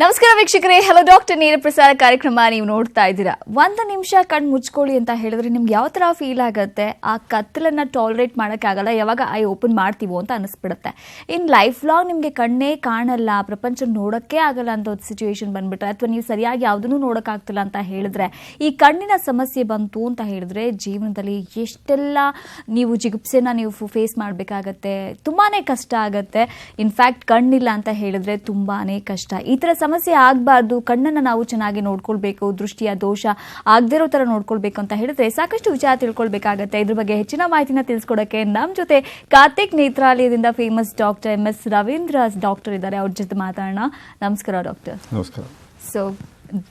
ನಮಸ್ಕಾರ ವೀಕ್ಷಕರೇ, hello doctor ನೇರ ಪ್ರಸಾರ ಕಾರ್ಯಕ್ರಮ ನೀವು ನೋಡ್ತಾ ಇದ್ದೀರಾ. 1 ನಿಮಿಷ ಕಣ್ಣು ಮುಚ್ಕೊಳ್ಳಿ ಅಂತ ಹೇಳಿದ್ರೆ ನಿಮ್ಗೆ ಯಾವ ತರ ಫೀಲ್ ಆಗುತ್ತೆ? ಆ ಕತ್ತಲನ್ನ ಟಾಲರೇಟ್ ಮಾಡೋಕ್ಕಾಗಲ್ಲ, ಯಾವಾಗ ಐ ಓಪನ್ ಮಾಡ್ತೀವೋ ಅಂತ ಅನಿಸ್ಬಿಡುತ್ತೆ. ಇನ್ ಲೈಫ್ ಲಾಂಗ್ ನಿಮಗೆ ಕಣ್ಣೇ ಕಾಣಲ್ಲ, ಪ್ರಪಂಚ ನೋಡೋಕ್ಕೆ ಆಗಲ್ಲ ಅಂತ ಒಂದು ಸಿಚುವೇಶನ್ ಬಂದ್ಬಿಟ್ರೆ, ಅಥವಾ ನೀವು ಸರಿಯಾಗಿ ಯಾವುದನ್ನು ನೋಡೋಕ್ಕಾಗ್ತಿಲ್ಲ ಅಂತ ಹೇಳಿದ್ರೆ, ಈ ಕಣ್ಣಿನ ಸಮಸ್ಯೆ ಬಂತು ಅಂತ ಹೇಳಿದ್ರೆ ಜೀವನದಲ್ಲಿ ಎಷ್ಟೆಲ್ಲ ನೀವು ಜಿಗುಪ್ಸೆನ ನೀವು ಫೇಸ್ ಮಾಡಬೇಕಾಗತ್ತೆ, ತುಂಬಾನೇ ಕಷ್ಟ ಆಗುತ್ತೆ. ಇನ್ಫ್ಯಾಕ್ಟ್ ಕಣ್ಣಿಲ್ಲ ಅಂತ ಹೇಳಿದ್ರೆ ತುಂಬಾನೇ ಕಷ್ಟ. ಈ ತರ ಸಮಸ್ಯೆ ಆಗಬಾರ್ದು, ಕಣ್ಣನ್ನು ನಾವು ಚೆನ್ನಾಗಿ ನೋಡ್ಕೊಳ್ಬೇಕು, ದೃಷ್ಟಿಯ ದೋಷ ಆಗದಿರೋ ತರ ನೋಡ್ಕೊಳ್ಬೇಕು ಅಂತ ಹೇಳಿದ್ರೆ ಸಾಕಷ್ಟು ವಿಚಾರ ತಿಳ್ಕೊಳ್ಬೇಕಾಗತ್ತೆ. ಇದ್ರ ಬಗ್ಗೆ ಹೆಚ್ಚಿನ ಮಾಹಿತಿನ ತಿಳಿಸ್ಕೊಡಕ್ಕೆ ನಮ್ಮ ಜೊತೆ ಕಾರ್ತಿಕ್ ನೇತ್ರಾಲಯದಿಂದ famous doctor MS Ravindra doctor ಇದ್ದಾರೆ. ಅವ್ರ ಜೊತೆ ಮಾತಾಡೋಣ. ನಮಸ್ಕಾರ ಡಾಕ್ಟರ್. ನಮಸ್ಕಾರ. ಸೊ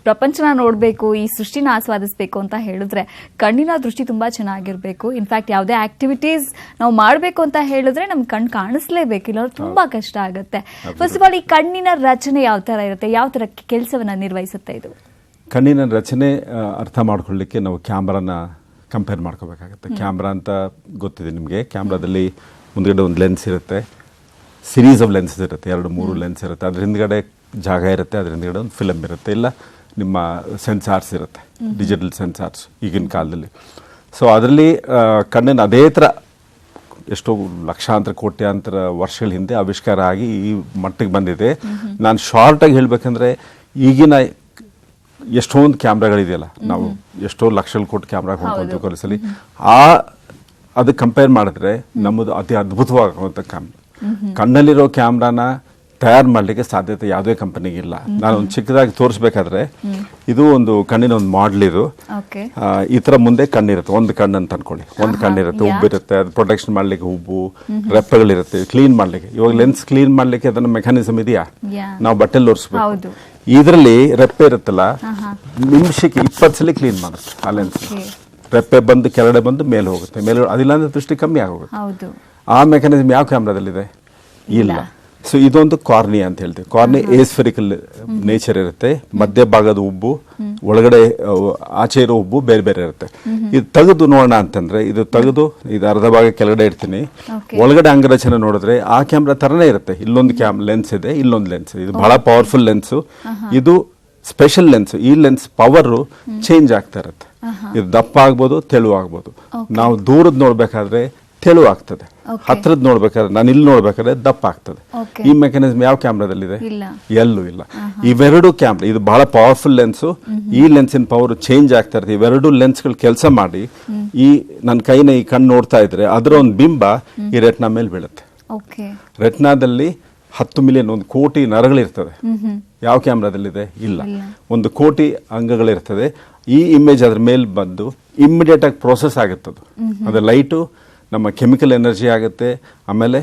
ಪ್ರಪಂಚನ ನೋಡಬೇಕು, ಈ ಸೃಷ್ಟಿನ ಆಸ್ವಾದಿಸಬೇಕು ಅಂತ ಹೇಳಿದ್ರೆ ಕಣ್ಣಿನ ದೃಷ್ಟಿ ತುಂಬಾ ಚೆನ್ನಾಗಿರ್ಬೇಕು. ಇನ್ಫ್ಯಾಕ್ಟ್ ಯಾವುದೇ ಆಕ್ಟಿವಿಟೀಸ್ ನಾವು ಮಾಡಬೇಕು ಅಂತ ಹೇಳಿದ್ರೆ ನಮ್ ಕಣ್ಣು ಕಾಣಿಸ್ಲೇಬೇಕು, ಇಲ್ಲ ತುಂಬಾ ಕಷ್ಟ ಆಗುತ್ತೆ. ಫಸ್ಟ್ ಆಫ್ ಆಲ್ ಈ ಕಣ್ಣಿನ ರಚನೆ ಯಾವ ತರ ಇರುತ್ತೆ, ಯಾವ ತರ ಕೆಲಸವನ್ನ ನಿರ್ವಹಿಸುತ್ತೆ ಇದು? ಕಣ್ಣಿನ ರಚನೆ ಅರ್ಥ ಮಾಡ್ಕೊಳ್ಳಿಕ್ಕೆ ನಾವು ಕ್ಯಾಮ್ರಾನ ಕಂಪೇರ್ ಮಾಡ್ಕೋಬೇಕಾಗುತ್ತೆ. ಕ್ಯಾಮ್ರಾ ಅಂತ ಗೊತ್ತಿದೆ ನಿಮಗೆ. ಕ್ಯಾಮ್ರಾದಲ್ಲಿ ಮುಂದ್ಗಡೆ ಒಂದು ಲೆನ್ಸ್ ಇರುತ್ತೆ, ಸಿರೀಸ್ ಆಫ್ ಲೆನ್ಸ್ ಇರುತ್ತೆ, 2-3 ಲೆನ್ಸ್ ಇರುತ್ತೆ. ಅದ್ರ ಹಿಂದ್ಗಡೆ ಜಾಗ ಇರುತ್ತೆ, ಅದ್ರ ಹಿಂದ್ಗಡೆ ಒಂದು ಫಿಲಮ್ ಇರುತ್ತೆ, ಇಲ್ಲ ನಿಮ್ಮ ಸೆನ್ಸಾರ್ಸ್ ಇರುತ್ತೆ, ಡಿಜಿಟಲ್ ಸೆನ್ಸಾರ್ಸ್ ಈಗಿನ ಕಾಲದಲ್ಲಿ. ಸೊ ಅದರಲ್ಲಿ ಕಣ್ಣಿನ ಅದೇ ಥರ ಎಷ್ಟೋ ಲಕ್ಷಾಂತರ ಕೋಟ್ಯಾಂತರ ವರ್ಷಗಳ ಹಿಂದೆ ಆವಿಷ್ಕಾರ ಆಗಿ ಈ ಮಟ್ಟಿಗೆ ಬಂದಿದೆ. ನಾನು ಶಾರ್ಟಾಗಿ ಹೇಳಬೇಕಂದ್ರೆ ಈಗಿನ ಎಷ್ಟೊಂದು ಕ್ಯಾಮ್ರಾಗಳಿದೆಯಲ್ಲ, ನಾವು ಎಷ್ಟೋ ಲಕ್ಷ ಕೋಟಿ ಕ್ಯಾಮ್ರಾಗೆ ಹೋಗ್ಕೊಳ್ತೀವಿ ಕಲಿಸಲಿ, ಅದಕ್ಕೆ ಕಂಪೇರ್ ಮಾಡಿದ್ರೆ ನಮ್ಮದು ಅತಿ ಅದ್ಭುತವಾಗುವಂಥ ಕ್ಯಾಮ್ರಾ. ಕಣ್ಣಲ್ಲಿರೋ ಕ್ಯಾಮ್ರಾನ ತಯಾರು ಮಾಡಲಿಕ್ಕೆ ಸಾಧ್ಯತೆ ಯಾವುದೇ ಕಂಪನಿಗೆ ಇಲ್ಲ. ನಾನು ಒಂದು ಚಿಕ್ಕದಾಗಿ ತೋರಿಸ್ಬೇಕಾದ್ರೆ, ಇದು ಒಂದು ಕಣ್ಣಿನ ಒಂದು ಮಾಡಲ್. ಇದು ಈ ತರ ಮುಂದೆ ಕಣ್ಣಿರುತ್ತೆ, ಒಂದು ಕಣ್ಣು ಅಂತ ಅನ್ಕೊಳ್ಳಿ, ಒಂದು ಕಣ್ಣಿರುತ್ತೆ, ಉಬ್ಬಿರುತ್ತೆ, ಅದು ಪ್ರೊಟೆಕ್ಷನ್ ಮಾಡ್ಲಿಕ್ಕೆ ಉಬ್ಬು ರೆಪ್ಪೆಗಳಿರುತ್ತೆ, ಕ್ಲೀನ್ ಮಾಡ್ಲಿಕ್ಕೆ. ಇವಾಗ ಲೆನ್ಸ್ ಕ್ಲೀನ್ ಮಾಡ್ಲಿಕ್ಕೆ ಅದನ್ನ ಮೆಕ್ಯಾನಿಸಮ್ ಇದೆಯಾ? ನಾವು ಬಟ್ಟೆಲ್ಲಿ ಒರೆಸ್ಬೇಕು. ಇದರಲ್ಲಿ ರೆಪ್ಪೆ ಇರುತ್ತಲ್ಲ, ನಿಮಿಷಕ್ಕೆ 20 ಸಲ ಕ್ಲೀನ್ ಮಾಡುತ್ತೆ ಆ ಲೆನ್ಸ್. ರೆಪ್ಪೆ ಬಂದು ಕೆಳಗಡೆ ಬಂದು ಮೇಲೆ ಹೋಗುತ್ತೆ, ಮೇಲೆ ಅದಿಲ್ಲ ಅಂದ್ರೆ ದೃಷ್ಟಿ ಕಮ್ಮಿ ಆಗೋಗುತ್ತೆ. ಆ ಮೆಕ್ಯಾನಿಸಮ್ ಯಾವ ಕ್ಯಾಮ್ರಾದಲ್ಲಿದೆ? ಇಲ್ಲ. ಸೊ ಇದೊಂದು ಕಾರ್ನಿಯಾ ಅಂತ ಹೇಳ್ತೀವಿ. ಕಾರ್ನಿ ಏಸ್ಫೆರಿಕಲ್ ನೇಚರ್ ಇರುತ್ತೆ, ಮಧ್ಯಭಾಗದ ಉಬ್ಬು, ಒಳಗಡೆ ಆಚೆ ಇರೋ ಉಬ್ಬು ಬೇರೆ ಬೇರೆ ಇರುತ್ತೆ. ಇದು ತೆಗೆದು ನೋಡೋಣ ಅಂತಂದ್ರೆ, ಇದು ತೆಗೆದು ಇದು ಅರ್ಧ ಭಾಗ ಕೆಳಗಡೆ ಇಡ್ತೀನಿ, ಒಳಗಡೆ ಅಂಗರಚನೆ ನೋಡಿದ್ರೆ ಆ ಕ್ಯಾಮ್ರಾ ತರನೇ ಇರುತ್ತೆ. ಇಲ್ಲೊಂದು ಲೆನ್ಸ್ ಇದೆ, ಇಲ್ಲೊಂದು ಲೆನ್ಸ್. ಇದು ಬಹಳ ಪವರ್ಫುಲ್ ಲೆನ್ಸ್, ಇದು ಸ್ಪೆಷಲ್ ಲೆನ್ಸ್. ಈ ಲೆನ್ಸ್ ಪವರ್ ಚೇಂಜ್ ಆಗ್ತಾ ಇರುತ್ತೆ. ಇದು ದಪ್ಪ ಆಗ್ಬೋದು, ತೆಳು ಆಗ್ಬೋದು. ನಾವು ದೂರದ್ ನೋಡ್ಬೇಕಾದ್ರೆ ತೆಳು ಆಗ್ತದೆ, ಹತ್ರದ ನೋಡ್ಬೇಕಾದ್ರೆ, ನಾನು ಇಲ್ಲಿ ನೋಡ್ಬೇಕಾದ್ರೆ ದಪ್ಪ ಆಗ್ತದೆ. ಈ ಮೆಕ್ಯಾನಿಸಮ್ ಯಾವ ಕ್ಯಾಮ್ರಾದಲ್ಲಿದೆ? ಎಲ್ಲೂ ಇಲ್ಲ. ಇವೆರಡು ಕ್ಯಾಮ್ರಾ, ಇದು ಬಹಳ ಪವರ್ಫುಲ್ ಲೆನ್ಸು, ಈ ಲೆನ್ಸಿನ ಪವರ್ ಚೇಂಜ್ ಆಗ್ತಾ ಇರುತ್ತೆ. ಇವೆರಡು ಲೆನ್ಸ್ಗಳು ಕೆಲಸ ಮಾಡಿ ಈ ನನ್ನ ಕೈನ ಈ ಕಣ್ಣು ನೋಡ್ತಾ ಇದ್ರೆ ಅದರ ಒಂದು ಬಿಂಬ ಈ ರೆಟ್ನಾ ಮೇಲೆ ಬೀಳುತ್ತೆ. ರೆಟ್ನಾದಲ್ಲಿ 10 ಮಿಲಿಯನ್, 1 ಕೋಟಿ ನರಗಳಿರ್ತದೆ. ಯಾವ ಕ್ಯಾಮ್ರಾದಲ್ಲಿದೆ? ಇಲ್ಲ. 1 ಕೋಟಿ ಅಂಗಗಳಿರ್ತದೆ. ಈ ಇಮೇಜ್ ಅದ್ರ ಮೇಲೆ ಬಂದು ಇಮ್ಮಿಡಿಯೇಟ್ ಆಗಿ ಪ್ರೋಸೆಸ್ ಆಗುತ್ತದು. ಅದು ಲೈಟು ನಮ್ಮ ಕೆಮಿಕಲ್ ಎನರ್ಜಿ ಆಗುತ್ತೆ, ಆಮೇಲೆ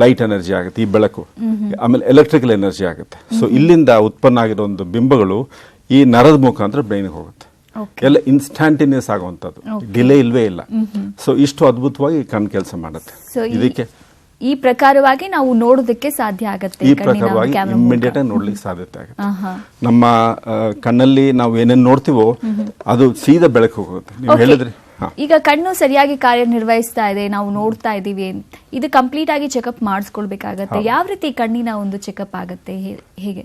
ಲೈಟ್ ಎನರ್ಜಿ ಆಗುತ್ತೆ, ಈ ಬೆಳಕು, ಆಮೇಲೆ ಎಲೆಕ್ಟ್ರಿಕಲ್ ಎನರ್ಜಿ ಆಗುತ್ತೆ. ಸೊ ಇಲ್ಲಿಂದ ಉತ್ಪನ್ನ ಆಗಿರೋ ಒಂದು ಬಿಂಬಗಳು ಈ ನರದ ಮುಖಾಂತರ ಬ್ರೈನ್ಗೆ ಹೋಗುತ್ತೆ. ಎಲ್ಲ ಇನ್ಸ್ಟಾಂಟೇನಿಯಸ್ ಆಗುವಂಥದ್ದು, ಡಿಲೇ ಇಲ್ವೇ ಇಲ್ಲ. ಸೊ ಇಷ್ಟು ಅದ್ಭುತವಾಗಿ ಕಣ್ಣು ಕೆಲಸ ಮಾಡುತ್ತೆ. ಇದಕ್ಕೆ ಈ ಪ್ರಕಾರವಾಗಿ ನಾವು ನೋಡೋದಕ್ಕೆ ಸಾಧ್ಯ ಆಗುತ್ತೆ, ಈ ಪ್ರಕಾರವಾಗಿ ಇಮಿಡಿಯೇಟ್ ಆಗಿ ನೋಡ್ಲಿಕ್ಕೆ ಸಾಧ್ಯತೆ ಆಗುತ್ತೆ. ನಮ್ಮ ಕಣ್ಣಲ್ಲಿ ನಾವು ಏನೇನು ನೋಡ್ತೀವೋ ಅದು ಸೀದಾ ಬೆಳಕು ಹೋಗುತ್ತೆ. ನೀವು ಹೇಳಿದ್ರಿ ಈಗ ಕಣ್ಣು ಸರಿಯಾಗಿ ಕಾರ್ಯನಿರ್ವಹಿಸ್ತಾ ಇದೆ, ನಾವು ನೋಡ್ತಾ ಇದೀವಿ, ಇದು ಕಂಪ್ಲೀಟ್ ಆಗಿ ಚೆಕಪ್ ಮಾಡಿಸ್ಕೊಳ್ಬೇಕಾಗತ್ತೆ. ಯಾವ ರೀತಿ ಕಣ್ಣಿನ ಒಂದು ಚೆಕಪ್ ಆಗುತ್ತೆ, ಹೇಗೆ?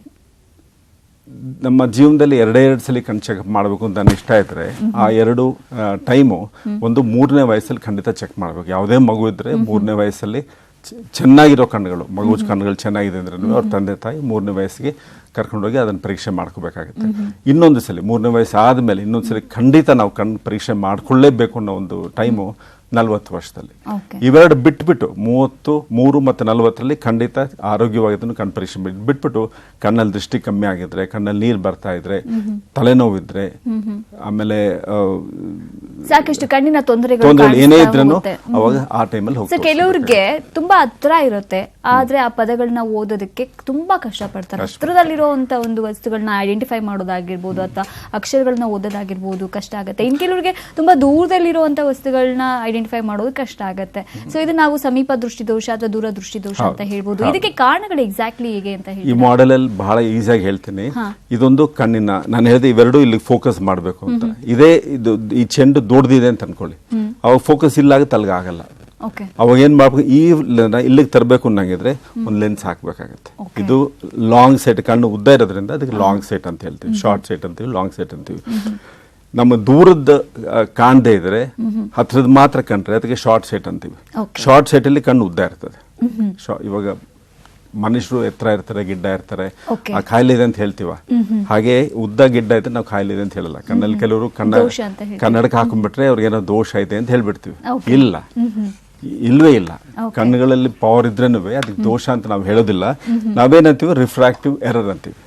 ನಮ್ಮ ಜೀವನದಲ್ಲಿ 2 ಸಲ ಕಣ್ಣು ಚೆಕಪ್ ಮಾಡಬೇಕು ಅಂತ ನಾನು ಇಷ್ಟ ಇದ್ರೆ, ಆ 2 ಟೈಮು ಒಂದು 3ನೇ ವಯಸ್ಸಲ್ಲಿ ಖಂಡಿತ ಚೆಕ್ ಮಾಡಬೇಕು. ಯಾವುದೇ ಮಗು ಇದ್ರೆ 3ನೇ ವಯಸ್ಸಲ್ಲಿ ಚೆನ್ನಾಗಿರೋ ಕಣ್ಣುಗಳು, ಮಗು ಕಣ್ಣುಗಳು ಚೆನ್ನಾಗಿದೆ ಅಂದ್ರೆ ಅವ್ರ ತಂದೆ ತಾಯಿ 3ನೇ ವಯಸ್ಸಿಗೆ ಕರ್ಕೊಂಡೋಗಿ ಅದನ್ನು ಪರೀಕ್ಷೆ ಮಾಡ್ಕೋಬೇಕಾಗುತ್ತೆ. ಇನ್ನೊಂದು ಸಲ 3ನೇ ವಯಸ್ಸು ಆದಮೇಲೆ ಇನ್ನೊಂದ್ಸಲಿ ಖಂಡಿತ ನಾವು ಕಣ್ಣು ಪರೀಕ್ಷೆ ಮಾಡ್ಕೊಳ್ಳೇಬೇಕು ಅನ್ನೋ ಒಂದು ಟೈಮು 40 ವರ್ಷದಲ್ಲಿ. ಇವೆರಡು ಬಿಟ್ಬಿಟ್ಟು 33 ಮತ್ತು 40ರಲ್ಲಿ ಖಂಡಿತ ಆರೋಗ್ಯವಾಗಿದ್ದನ್ನು ಕಣ್ಣು ಪರೀಕ್ಷೆ ಬಿಟ್ಬಿಟ್ಟು ಕಣ್ಣಲ್ಲಿ ದೃಷ್ಟಿ ಕಮ್ಮಿ ಆಗಿದ್ರೆ, ಕಣ್ಣಲ್ಲಿ ನೀರು ಬರ್ತಾ ಇದ್ರೆ, ತಲೆನೋವಿದ್ರೆ, ಆಮೇಲೆ ಸಾಕಷ್ಟು ಕಣ್ಣಿನ ತೊಂದರೆಗಳು ಏನೇ ಇದ್ರೂ ಅವಾಗ ಆ ಟೈಮಲ್ಲಿ ಹೋಗ್ತಾರೆ. ಕೆಲವ್ರಿಗೆ ತುಂಬಾ ಹತ್ರ ಇರುತ್ತೆ, ಆದ್ರೆ ಆ ಪದಗಳನ್ನ ಓದೋದಕ್ಕೆ ತುಂಬಾ ಕಷ್ಟಪಡ್ತಾರೆ. ಹತ್ರದಲ್ಲಿರುವಂತ ಒಂದು ವಸ್ತುಗಳನ್ನ ಐಡೆಂಟಿಫೈ ಮಾಡೋದಾಗಿರ್ಬೋದು, ಅಥವಾ ಅಕ್ಷರಗಳನ್ನ ಓದೋದಾಗಿರ್ಬೋದು ಕಷ್ಟ ಆಗುತ್ತೆ. ಇನ್ ಕೆಲವರಿಗೆ ತುಂಬಾ ದೂರದಲ್ಲಿರುವಂತ ವಸ್ತುಗಳನ್ನ ಐಡೆಂಟಿಫೈ ಮಾಡೋದು ಕಷ್ಟ ಆಗುತ್ತೆ. ಸೊ ಇದು ನಾವು ಸಮೀಪ ದೃಷ್ಟಿ ದೋಷ ಅಥವಾ ದೂರ ದೃಷ್ಟಿ ದೋಷ ಅಂತ ಹೇಳ್ಬೋದು. ಇದಕ್ಕೆ ಕಾರಣಗಳು ಎಕ್ಸಾಕ್ಟ್ಲಿ ಹೇಗೆ ಅಂತ ಹೇಳಿ ಈ ಮಾಡೆಲ್ ಅಲ್ಲಿ ಬಹಳ ಈಸಿಯಾಗಿ ಹೇಳ್ತೀನಿ. ಇದೊಂದು ಕಣ್ಣಿನ, ನಾನು ಹೇಳಿದೆ ಇವೆರಡು ಇಲ್ಲಿ ಫೋಕಸ್ ಮಾಡಬೇಕು ಅಂತ. ಇದೇ ಇದು ಈ ಚೆಂಡು ದೊಡ್ಡದಿದೆ ಅಂತ ಅನ್ಕೊಳ್ಳಿ, ಅವಾಗ ಫೋಕಸ್ ಇಲ್ಲ ಆಗುತ್ತೆ, ಅಲ್ಲಿಗೆ ಆಗಲ್ಲ. ಓಕೆ ಅವಾಗ ಏನ್ ಮಾಡ್ಬೇಕು, ಈ ಇಲ್ಲಿಗೆ ತರಬೇಕು ಅನ್ನಂಗಿದ್ರೆ ಒಂದು ಲೆನ್ಸ್ ಹಾಕ್ಬೇಕಾಗತ್ತೆ. ಇದು ಲಾಂಗ್ ಸೈಟ್, ಕಣ್ಣು ಉದ್ದ ಇರೋದ್ರಿಂದ ಅದಕ್ಕೆ ಲಾಂಗ್ ಸೈಟ್ ಅಂತ ಹೇಳ್ತೀವಿ, ಶಾರ್ಟ್ ಸೈಟ್ ಅಂತೀವಿ, ಲಾಂಗ್ ಸೈಟ್ ಅಂತೀವಿ. ನಮ್ಮ ದೂರದ ಕಾಣದೇ ಇದ್ರೆ ಹತ್ರದ ಮಾತ್ರ ಕಂಡ್ರೆ ಅದಕ್ಕೆ ಶಾರ್ಟ್ ಸೈಟ್ ಅಂತೀವಿ. ಶಾರ್ಟ್ ಸೈಟ್ ಅಲ್ಲಿ ಕಣ್ಣು ಉದ್ದ ಇರ್ತದೆ. ಇವಾಗ ಮನುಷ್ಯರು ಎತ್ತರ ಇರ್ತಾರೆ, ಗಿಡ್ಡ ಇರ್ತಾರೆ, ಆ ಕಾಯಿಲೆ ಇದೆ ಅಂತ ಹೇಳ್ತೀವ. ಹಾಗೆ ಉದ್ದ ಗಿಡ್ಡ ಇದ್ರೆ ನಾವು ಕಾಯಿಲೆ ಇದೆ ಅಂತ ಹೇಳಲ್ಲ. ಕಣ್ಣಲ್ಲಿ ಕೆಲವರು ಕನ್ನಡಕ್ಕೆ ಹಾಕೊಂಡ್ಬಿಟ್ರೆ ಅವ್ರಿಗೆ ಏನೋ ದೋಷ ಇದೆ ಅಂತ ಹೇಳ್ಬಿಡ್ತೀವಿ. ಇಲ್ಲ, ಇಲ್ವೇ ಇಲ್ಲ. ಕಣ್ಣುಗಳಲ್ಲಿ ಪವರ್ ಇದ್ರೇನು ಅದಕ್ಕೆ ದೋಷ ಅಂತ ನಾವು ಹೇಳೋದಿಲ್ಲ. ನಾವೇನಂತೀವಿ ರಿಫ್ರಾಕ್ಟಿವ್ ಎರರ್ ಅಂತೀವಿ.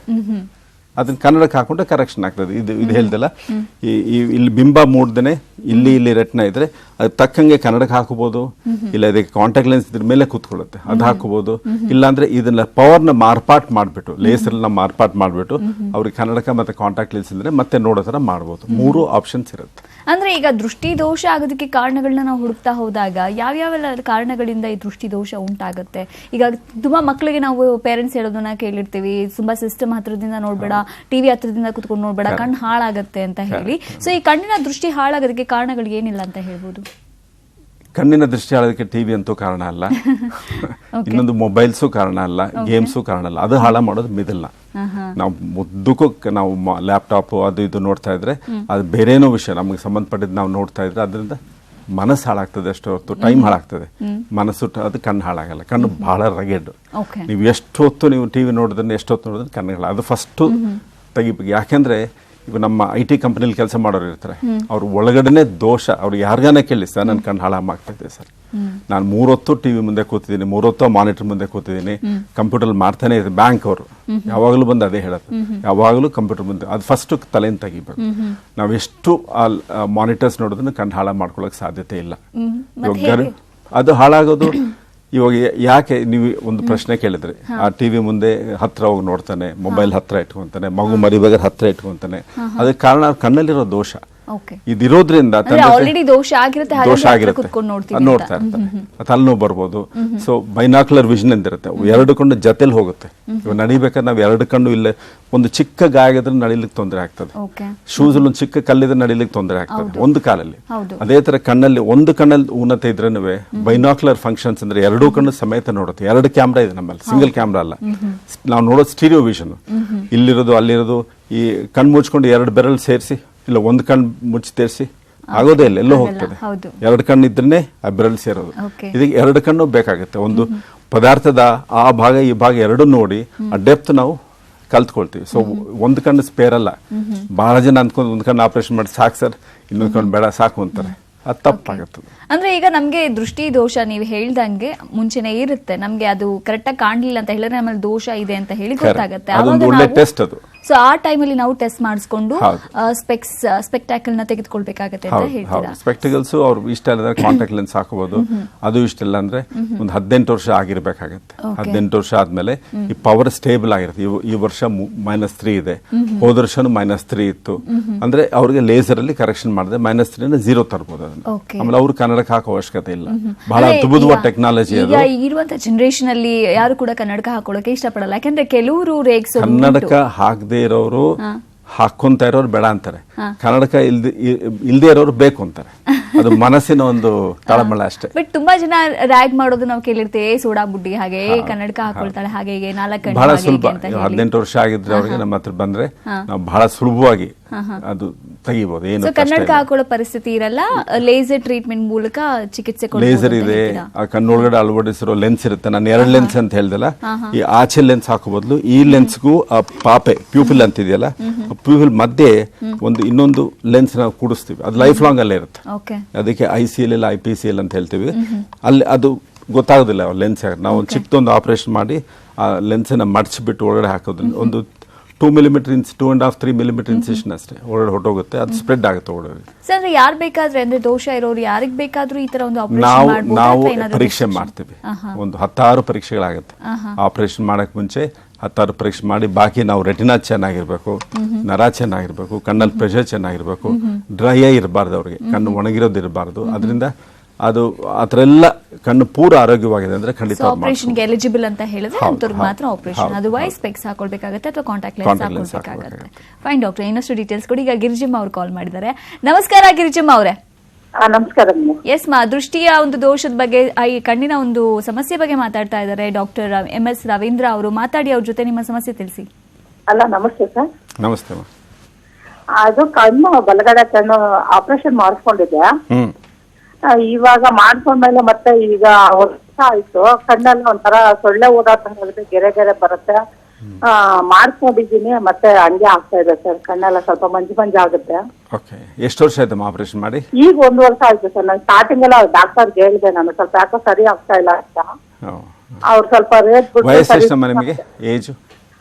ಅದನ್ನ ಕನ್ನಡಕ್ಕೆ ಹಾಕೊಂಡ್ರೆ ಕರೆಕ್ಷನ್ ಆಗ್ತದೆ. ಇದು ಹೇಳ್ದಲ್ಲ, ಇಲ್ಲಿ ಬಿಂಬ ಮೂಡ್ದೇನೆ ಇಲ್ಲಿ ರೆಟ್ನ ಇದ್ರೆ ಅದು ತಕ್ಕಂಗೆ ಕನ್ನಡಕ್ಕೆ ಹಾಕೋಬಹುದು, ಇಲ್ಲ ಇದಕ್ಕೆ ಕಾಂಟ್ಯಾಕ್ಟ್ ಲೆನ್ಸ್ ಇದ್ರ ಮೇಲೆ ಕೂತ್ಕೊಳ್ಳುತ್ತೆ ಅದು ಹಾಕೋಬಹುದು. ಇಲ್ಲಾಂದ್ರೆ ಇದನ್ನ ಪವರ್ನ ಮಾರ್ಪಾಟ್ ಮಾಡ್ಬಿಟ್ಟು, ಲೇಸರ್ನ ಮಾರ್ಪಾಟ್ ಮಾಡ್ಬಿಟ್ಟು ಅವ್ರಿಗೆ ಕನ್ನಡಕ ಮತ್ತೆ ಕಾಂಟ್ಯಾಕ್ಟ್ ಲೆನ್ಸ್ ಇದ್ರೆ ಮತ್ತೆ ನೋಡೋ ತರ ಮಾಡ್ಬೋದು. 3 ಆಪ್ಷನ್ಸ್ ಇರುತ್ತೆ. ಅಂದ್ರೆ ಈಗ ದೃಷ್ಟಿ ದೋಷ ಆಗೋದಕ್ಕೆ ಕಾರಣಗಳನ್ನ ನಾವು ಹುಡುಕ್ತಾ ಹೋದಾಗ ಯಾವ್ಯಾವೆಲ್ಲ ಕಾರಣಗಳಿಂದ ಈ ದೃಷ್ಟಿ ದೋಷ ಉಂಟಾಗುತ್ತೆ? ಈಗ ತುಂಬಾ ಮಕ್ಕಳಿಗೆ ನಾವು ಪೇರೆಂಟ್ಸ್ ಹೇಳೋದನ್ನ ಕೇಳಿರ್ತೀವಿ, ತುಂಬಾ ಸಿಸ್ಟಮ್ ಹತ್ರದಿಂದ ನೋಡ್ಬೇಡ, ಟಿವಿ ಹತ್ರದಿಂದ ಕುತ್ಕೊಂಡು ನೋಡ್ಬೇಡ, ಕಣ್ಣು ಹಾಳಾಗತ್ತೆ ಅಂತ ಹೇಳಿ. ಸೊ ಈ ಕಣ್ಣಿನ ದೃಷ್ಟಿ ಹಾಳಾಗೋದಕ್ಕೆ ಕಾರಣಗಳು ಏನಿಲ್ಲ ಅಂತ ಹೇಳ್ಬೋದು? ಕಣ್ಣಿನ ದೃಷ್ಟಿ ಹಾಳೋದಕ್ಕೆ ಟಿವಿ ಅಂತೂ ಕಾರಣ ಅಲ್ಲ, ಇನ್ನೊಂದು ಮೊಬೈಲ್ಸು ಕಾರಣ ಅಲ್ಲ, ಗೇಮ್ಸು ಕಾರಣ ಅಲ್ಲ. ಅದು ಹಾಳ ಮಾಡೋದು ಮಿದಲ್ನ. ನಾವು ಮುದ್ದಕ್ಕೂ ನಾವು ಲ್ಯಾಪ್ಟಾಪ್ ಅದು ಇದು ನೋಡ್ತಾ ಇದ್ರೆ ಅದು ಬೇರೇನೋ ವಿಷಯ ನಮಗೆ ಸಂಬಂಧಪಟ್ಟಿದ್ದು ನಾವು ನೋಡ್ತಾ ಇದ್ರೆ ಅದರಿಂದ ಮನಸ್ಸು ಹಾಳಾಗ್ತದೆ ಅಷ್ಟೇ ಹೊತ್ತು ಟೈಮ್ ಹಾಳಾಗ್ತದೆ. ಮನಸ್ಸು ಅದು ಕಣ್ಣು ಹಾಳಾಗಲ್ಲ. ಕಣ್ಣು ಬಹಳ ರಗೆಡ್. ನೀವು ಎಷ್ಟು ಹೊತ್ತು ನೀವು ಟಿವಿ ನೋಡಿದ್ರೆ ಎಷ್ಟು ಹೊತ್ತು ನೋಡಿದ್ರೆ ಕಣ್ಣುಗಳ ಅದು ಫಸ್ಟು ತೆಗಿಬೇಕು. ಯಾಕೆಂದ್ರೆ ಈಗ ನಮ್ಮ IT ಕಂಪನಿಲಿ ಕೆಲಸ ಮಾಡೋರು ಇರ್ತಾರೆ, ಅವ್ರು ಒಳಗಡೆನೆ ದೋಷ. ಅವ್ರು ಯಾರಿಗಾನ ಕೇಳಿ ಸರ್ ನನ್ನ ಕಣ್ಣು ಹಾಳಾಗ್ತದೆ ಸರ್, ನಾನು 3 ಹೊತ್ತು ಟಿವಿ ಮುಂದೆ ಕೂತಿದ್ದೀನಿ, 3 ಹೊತ್ತು ಮಾನಿಟರ್ ಮುಂದೆ ಕೂತಿದ್ದೀನಿ, ಕಂಪ್ಯೂಟರ್ ಮಾಡ್ತಾನೆ ಇದೆ. ಬ್ಯಾಂಕ್ ಅವರು ಯಾವಾಗಲೂ ಬಂದು ಅದೇ ಹೇಳೋದು, ಯಾವಾಗಲೂ ಕಂಪ್ಯೂಟರ್ ಮುಂದೆ. ಅದು ಫಸ್ಟ್ ತಲೆಯಿಂದ ತೆಗಿಬೇಕು. ನಾವೆಷ್ಟು ಮಾನಿಟರ್ಸ್ ನೋಡೋದನ್ನ ಕಣ್ಣು ಹಾಳ ಮಾಡ್ಕೊಳ್ಳೋಕೆ ಸಾಧ್ಯತೆ ಇಲ್ಲ. ಇವಾಗ ಅದು ಹಾಳಾಗೋದು ಇವಾಗ ಯಾಕೆ ನೀವು ಒಂದು ಪ್ರಶ್ನೆ ಕೇಳಿದ್ರಿ, ಆ ಟಿವಿ ಮುಂದೆ ಹತ್ರ ಹೋಗಿ ನೋಡ್ತಾನೆ, ಮೊಬೈಲ್ ಹತ್ರ ಇಟ್ಕೊಂತಾನೆ, ಮಗು ಮರಿಬೇಕಾದ್ರೆ ಹತ್ರ ಇಟ್ಕೊಂತಾನೆ, ಅದಕ್ಕೆ ಕಾರಣ ಕಣ್ಣಲ್ಲಿರೋ ದೋಷ. ಇದಿರೋದ್ರಿಂದ ದೋಷ ಆಗಿರುತ್ತೆ, ನೋಡ್ತಾ ಇರ್ತಾರೆ, ತಲೆನೋವು ಬರ್ಬೋದು. ಸೊ ಬೈನಾಕ್ಯುಲರ್ ವಿಷನ್ ಅಂತಿರುತ್ತೆ, 2 ಕಣ್ಣು ಜೊತೆಲಿ ಹೋಗುತ್ತೆ. ಇವಾಗ ನಡಿಬೇಕಾದ್ರೆ ನಾವು 2 ಕಣ್ಣು ಇಲ್ಲೇ ಒಂದು ಚಿಕ್ಕ ಗಾಯ ಇದ್ರೆ ನಡಿಲಿಕ್ಕೆ ತೊಂದರೆ ಆಗ್ತದೆ, ಶೂಸ್ ಅಲ್ಲಿ ಒಂದು ಚಿಕ್ಕ ಕಲ್ಲಿದ್ರೆ ನಡಿಲಿಕ್ಕೆ ತೊಂದರೆ ಆಗ್ತದೆ ಒಂದು ಕಾಲಲ್ಲಿ. ಅದೇ ತರ ಕಣ್ಣಲ್ಲಿ ಒಂದು ಕಣ್ಣಲ್ಲಿ ಊನತೆ ಇದ್ರೇನು ಬೈನಾಕ್ಯುಲರ್ ಫಂಕ್ಷನ್ಸ್ ಅಂದ್ರೆ 2 ಕಣ್ಣು ಸಮೇತ ನೋಡುತ್ತೆ. 2 ಕ್ಯಾಮ್ರಾ ಇದೆ ನಮ್ಮಲ್ಲಿ, ಸಿಂಗಲ್ ಕ್ಯಾಮ್ರಾ ಅಲ್ಲ. ನಾವು ನೋಡೋದು ಸ್ಟೀರಿಯೋ ವಿಷನ್, ಇಲ್ಲಿರೋದು ಅಲ್ಲಿರೋದು. ಈ ಕಣ್ಣು ಮುಚ್ಕೊಂಡು 2 ಬೆರಳು ಸೇರಿಸಿ ಇಲ್ಲ ಒಂದು ಕಣ್ಣು ಮುಚ್ಚಿ ತೇರಿಸಿ ಆಗೋದೇ ಇಲ್ಲ, ಎಲ್ಲೋ ಹೋಗ್ತದೆ. 2 ಕಣ್ಣು ಇದ್ರೇನೆ ಆ ಬೆರಳು ಸೇರೋದು. ಇದಕ್ಕೆ 2 ಕಣ್ಣು ಬೇಕಾಗುತ್ತೆ. ಒಂದು ಪದಾರ್ಥದ ಆ ಭಾಗ ಈ ಭಾಗ 2 ನೋಡಿ ಆ ಡೆಪ್ತ್ ನಾವು ಕಲ್ತ್ಕೊಳ್ತೀವಿ. ಸೊ ಒಂದು ಕಣ್ಣು ಸ್ಪೇರ್ ಅಲ್ಲ. ಬಹಳ ಜನ ಅಂದ್ಕೊಂಡು ಒಂದು ಕಣ್ಣು ಆಪರೇಷನ್ ಮಾಡಿ ಸಾಕು ಸರ್, ಇನ್ನೊಂದು ಕಣ್ಣು ಬೇಡ ಸಾಕು ಅಂತಾರೆ. ಅದು ತಪ್ಪಾಗುತ್ತದೆ. ಅಂದ್ರೆ ಈಗ ನಮ್ಗೆ ದೃಷ್ಟಿ ದೋಷ ನೀವು ಹೇಳ್ದಂಗೆ ಮುಂಚೆನೆ ಇರುತ್ತೆ, ನಮ್ಗೆ ಅದು ಕರೆಕ್ಟ್ ಆಗಿ ಕಾಣ್ಲಿಲ್ಲ ಅಂತ ಹೇಳಿದ್ರೆ ನಮ್ಮಲ್ಲಿ ದೋಷ ಇದೆ ಅಂತ ಹೇಳಿ ಗೊತ್ತಾಗುತ್ತೆ. ಸೊ ಆ ಟೈಮಲ್ಲಿ ನಾವು ಟೆಸ್ಟ್ ಮಾಡಿಸ್ಕೊಂಡು ಸ್ಪೆಕ್ಟಾಕಲ್ ನ ತೆಗೆದುಕೊಳ್ಬೇಕಾಗತ್ತೆ ಅಂತ ಹೇಳ್ತೀರಾ? ಸ್ಪೆಕ್ಟಿಕಲ್ಸ್ ಅವ್ರು ಇಷ್ಟ ಇಲ್ಲ ಕಾಂಟ್ಯಾಕ್ಟ್ ಲೆನ್ಸ್ ಹಾಕಬಹುದು. ಅದು ಇಷ್ಟ ಅಂದ್ರೆ ಒಂದು 18 ವರ್ಷ ಆಗಿರ್ಬೇಕಾಗತ್ತೆ. 18 ವರ್ಷ ಆದ್ಮೇಲೆ ಈ ಪವರ್ ಸ್ಟೇಬಲ್ ಆಗಿರುತ್ತೆ. ಈ ವರ್ಷ -3 ಇದೆ, ಹೋದ ವರ್ಷನೂ -3 ಇತ್ತು ಅಂದ್ರೆ ಅವ್ರಿಗೆ ಲೇಸರ್ ಅಲ್ಲಿ ಕರೆಕ್ಷನ್ ಮಾಡಿದ್ರೆ -3 0 ತರಬಹುದು. ಆಮೇಲೆ ಅವ್ರು ಕನ್ನಡಕ್ಕೆ ಹಾಕೋ ಅವಶ್ಯಕತೆ ಇಲ್ಲ. ಬಹಳ ಅದ್ಭುತವಾದ ಟೆಕ್ನಾಲಜಿ ಅದು. ಇರುವಂತ ಜನರೇಷನ್ ಅಲ್ಲಿ ಯಾರು ಕೂಡ ಕನ್ನಡಕ ಹಾಕೊಳ್ಳೋಕೆ ಇಷ್ಟಪಡಲ್ಲ. ಯಾಕಂದ್ರೆ ಕೆಲವರು ಕನ್ನಡಕ ಹಾಕದೆ ಇರೋರು ಹಾಕೊಂತ ಇರೋರು ಬೇಡ ಅಂತಾರೆ, ಕನ್ನಡಕ ಇಲ್ದೇ ಇರೋರು ಬೇಕು ಅಂತಾರೆ. ಅದು ಮನಸ್ಸಿನ ಒಂದು ತಳಮಳ ಅಷ್ಟೇ. ಬಟ್ ತುಂಬಾ ಜನ ರ್ಯಾಗ್ ಮಾಡೋದು ನಾವು ಕೇಳಿರ್ತೇವೆ, ಸೋಡಾ ಬುಡ್ಡಿ ಹಾಗೆ ಕನ್ನಡಕ ಹಾಕೊಳ್ತಾಳೆ ಹಾಗೆ 4 ಬಹಳ ಸುಲಭ. 18 ವರ್ಷ ಆಗಿದ್ರೆ ಅವ್ರಿಗೆ ನಮ್ಮ ಹತ್ರ ಬಂದ್ರೆ ನಾವು ಬಹಳ ಸುಲಭವಾಗಿ ಅದು ತೆಗಿಬಹುದು. ಏನು ಕನ್ನಡಕ ಹಾಕೊಳ್ಳೋ ಪರಿಸ್ಥಿತಿ ಇರಲ್ಲ, ಲೇಸರ್ ಟ್ರೀಟ್ಮೆಂಟ್ ಮೂಲಕ ಚಿಕಿತ್ಸೆ ಲೇಸರ್ ಇದೆ. ಆ ಕಣ್ಣೊಳಗಡೆ ಅಳವಡಿಸಿರೋ ಲೆನ್ಸ್ ಇರುತ್ತೆ. ನಾನು 2 ಲೆನ್ಸ್ ಅಂತ ಹೇಳ್ದಲ್ಲ, ಈ ಆಚೆ ಲೆನ್ಸ್ ಹಾಕೋ ಬದಲು ಈ ಲೆನ್ಸ್ಗೂ ಆ ಪಾಪೆ ಪ್ಯೂಪಿಲ್ ಅಂತಿದೆಯಲ್ಲ, ಪ್ಯೂಪಿಲ್ ಮಧ್ಯೆ ಇನ್ನೊಂದು ಲೆನ್ಸ್ ನಾವು ಕೂಡಿಸ್ತೀವಿ. ಅದು ಲೈಫ್ ಲಾಂಗ್ ಅಲ್ಲೇ ಇರುತ್ತೆ. ಅದಕ್ಕೆ ICL IPCL ಅಂತ ಹೇಳ್ತೀವಿ. ಅಲ್ಲಿ ಅದು ಗೊತ್ತಾಗೋದಿಲ್ಲ ಲೆನ್ಸ್. ನಾವು ಒಂದು ಚಿಕ್ಕದೊಂದು ಆಪರೇಷನ್ ಮಾಡಿ ಆ ಲೆನ್ಸ್ ಅನ್ನ ಮಡಚಿಬಿಟ್ಟು ಒಳಗಡೆ ಹಾಕೋದು. ಒಂದು 2 ಮಿಲಿಮೀಟರ್ 2.5-3 ಮಿಲಿಮೀಟರ್ ಇನ್ಸಿಷನ್ ಅಷ್ಟೇ ಒಳಗಡೆ ಹೊಟ್ಟೋಗುತ್ತೆ. ಅದು ಸ್ಪ್ರೆಡ್ ಆಗುತ್ತೆ ಒಳಗಡೆ. ಸರ್ ಯಾರು ಬೇಕಾದ್ರೆ ಅಂದ್ರೆ ದೋಷ ಇರೋರು ಯಾರಿಗೆ ಬೇಕಾದ್ರೂ ಈ ತರ ಒಂದು ನಾವು ಪರೀಕ್ಷೆ ಮಾಡ್ತೀವಿ. ಒಂದು 16 ಪರೀಕ್ಷೆಗಳಾಗುತ್ತೆ. ಆಪರೇಷನ್ ಮಾಡಕ್ ಮುಂಚೆ 16 ಪರೀಕ್ಷೆ ಮಾಡಿ, ಬಾಕಿ ನಾವು ರೆಟಿನಾ ಚೆನ್ನಾಗಿರ್ಬೇಕು, ನರ ಚೆನ್ನಾಗಿರ್ಬೇಕು, ಕಣ್ಣಲ್ಲಿ ಪ್ರೆಷರ್ ಚೆನ್ನಾಗಿರ್ಬೇಕು, ಡ್ರೈ ಇರಬಾರ್ದು, ಅವ್ರಿಗೆ ಕಣ್ಣು ಒಣಗಿರೋದು ಇರಬಾರ್ದು. ಅದರಿಂದ ಅದು ಆತರ ಎಲ್ಲ ಕಣ್ಣು ಪೂರ ಆರೋಗ್ಯವಾಗಿದೆ ಅಂದ್ರೆ ಖಂಡಿತ ಆಪರೇಷನ್ಗೆ ಎಲಿಜಿಬಲ್ ಅಂತ ಹೇಳಿದ್ರೆ ಅಂತವ್ರಿಗೆ ಮಾತ್ರ ಆಪರೇಷನ್. ಅದರ್ವೈಸ್ ಸ್ಪೆಕ್ಸ್ ಹಾಕೊಳ್ಬೇಕಾಗುತ್ತೆ ಅಥವಾ ಕಾಂಟ್ಯಾಕ್ಟ್ ಲೆನ್ಸ್ ಹಾಕೊಳ್ಬೇಕಾಗುತ್ತೆ. ಫೈನ್ ಡಾಕ್ಟರ್, ಇನ್ನಷ್ಟು ಡೀಟೇಲ್ಸ್ ಕೊಡಿ. ಈಗ ಗಿರಿಜಮ್ಮ ಅವ್ರು ಕಾಲ್ ಮಾಡಿದ್ದಾರೆ. ನಮಸ್ಕಾರ ಗಿರಿಜಮ್ಮ ಅವರೇ. ನಮಸ್ಕಾರ ಮೇಡಮ್. ಎಸ್ ಮಾ, ದೃಷ್ಟಿಯ ಒಂದು ದೋಷದ ಬಗ್ಗೆ, ಈ ಕಣ್ಣಿನ ಒಂದು ಸಮಸ್ಯೆ ಬಗ್ಗೆ ಮಾತಾಡ್ತಾ ಇದ್ದಾರೆ ಡಾಕ್ಟರ್ MS ರವೀಂದ್ರ ಅವರು. ಮಾತಾಡಿ, ಅವ್ರ ಜೊತೆ ನಿಮ್ಮ ಸಮಸ್ಯೆ ತಿಳಿಸಿ. ಅಲ್ಲ, ನಮಸ್ತೆ ಸರ್. ನಮಸ್ತೆ. ಅದು ಕಣ್ಣು ಬಲಗಡೆ ಕಣ್ಣು ಆಪರೇಷನ್ ಮಾಡಿಸ್ಕೊಂಡಿದ್ದೆ. ಇವಾಗ ಮಾಡ್ಕೊಂಡ್ಮೇಲೆ ಮತ್ತೆ ಈಗ ವರ್ಷ ಆಯ್ತು, ಕಣ್ಣಲ್ಲಿ ಒಂಥರ ಸೊಳ್ಳೆ ಓಡಾಡ್ತಂಗಾಗುತ್ತೆ, ಗೆರೆ ಗೆರೆ ಬರುತ್ತೆ. ಮಾಡ್ಕೊಂಡಿದ್ದೀನಿ, ಮತ್ತೆ ಹಂಗೆ ಆಗ್ತಾ ಇದೆ ಸರ್. ಕಣ್ಣೆಲ್ಲ ಸ್ವಲ್ಪ ಮಂಜು ಆಗುತ್ತೆ. ಓಕೆ, ಎಷ್ಟು ವರ್ಷ ಆಯ್ತು ಆಪರೇಷನ್ ಮಾಡಿ? ಈಗ 1 ವರ್ಷ ಆಯ್ತು ಸರ್. ನಾನು ಸ್ಟಾರ್ಟಿಂಗ್ ಎಲ್ಲ ಡಾಕ್ಟರ್ ಹೇಳಿದೆ, ನಾನು ಸ್ವಲ್ಪ ಯಾಕೋ ಸರಿ ಆಗ್ತಾ ಇಲ್ಲ ಅಂತ. ಅವ್ರು ಸ್ವಲ್ಪ ರೇಟ್ ವಯಸ್ಸೆಷ್ಟಮ್ಮ ನಿಮಗೆ? ಏಜ್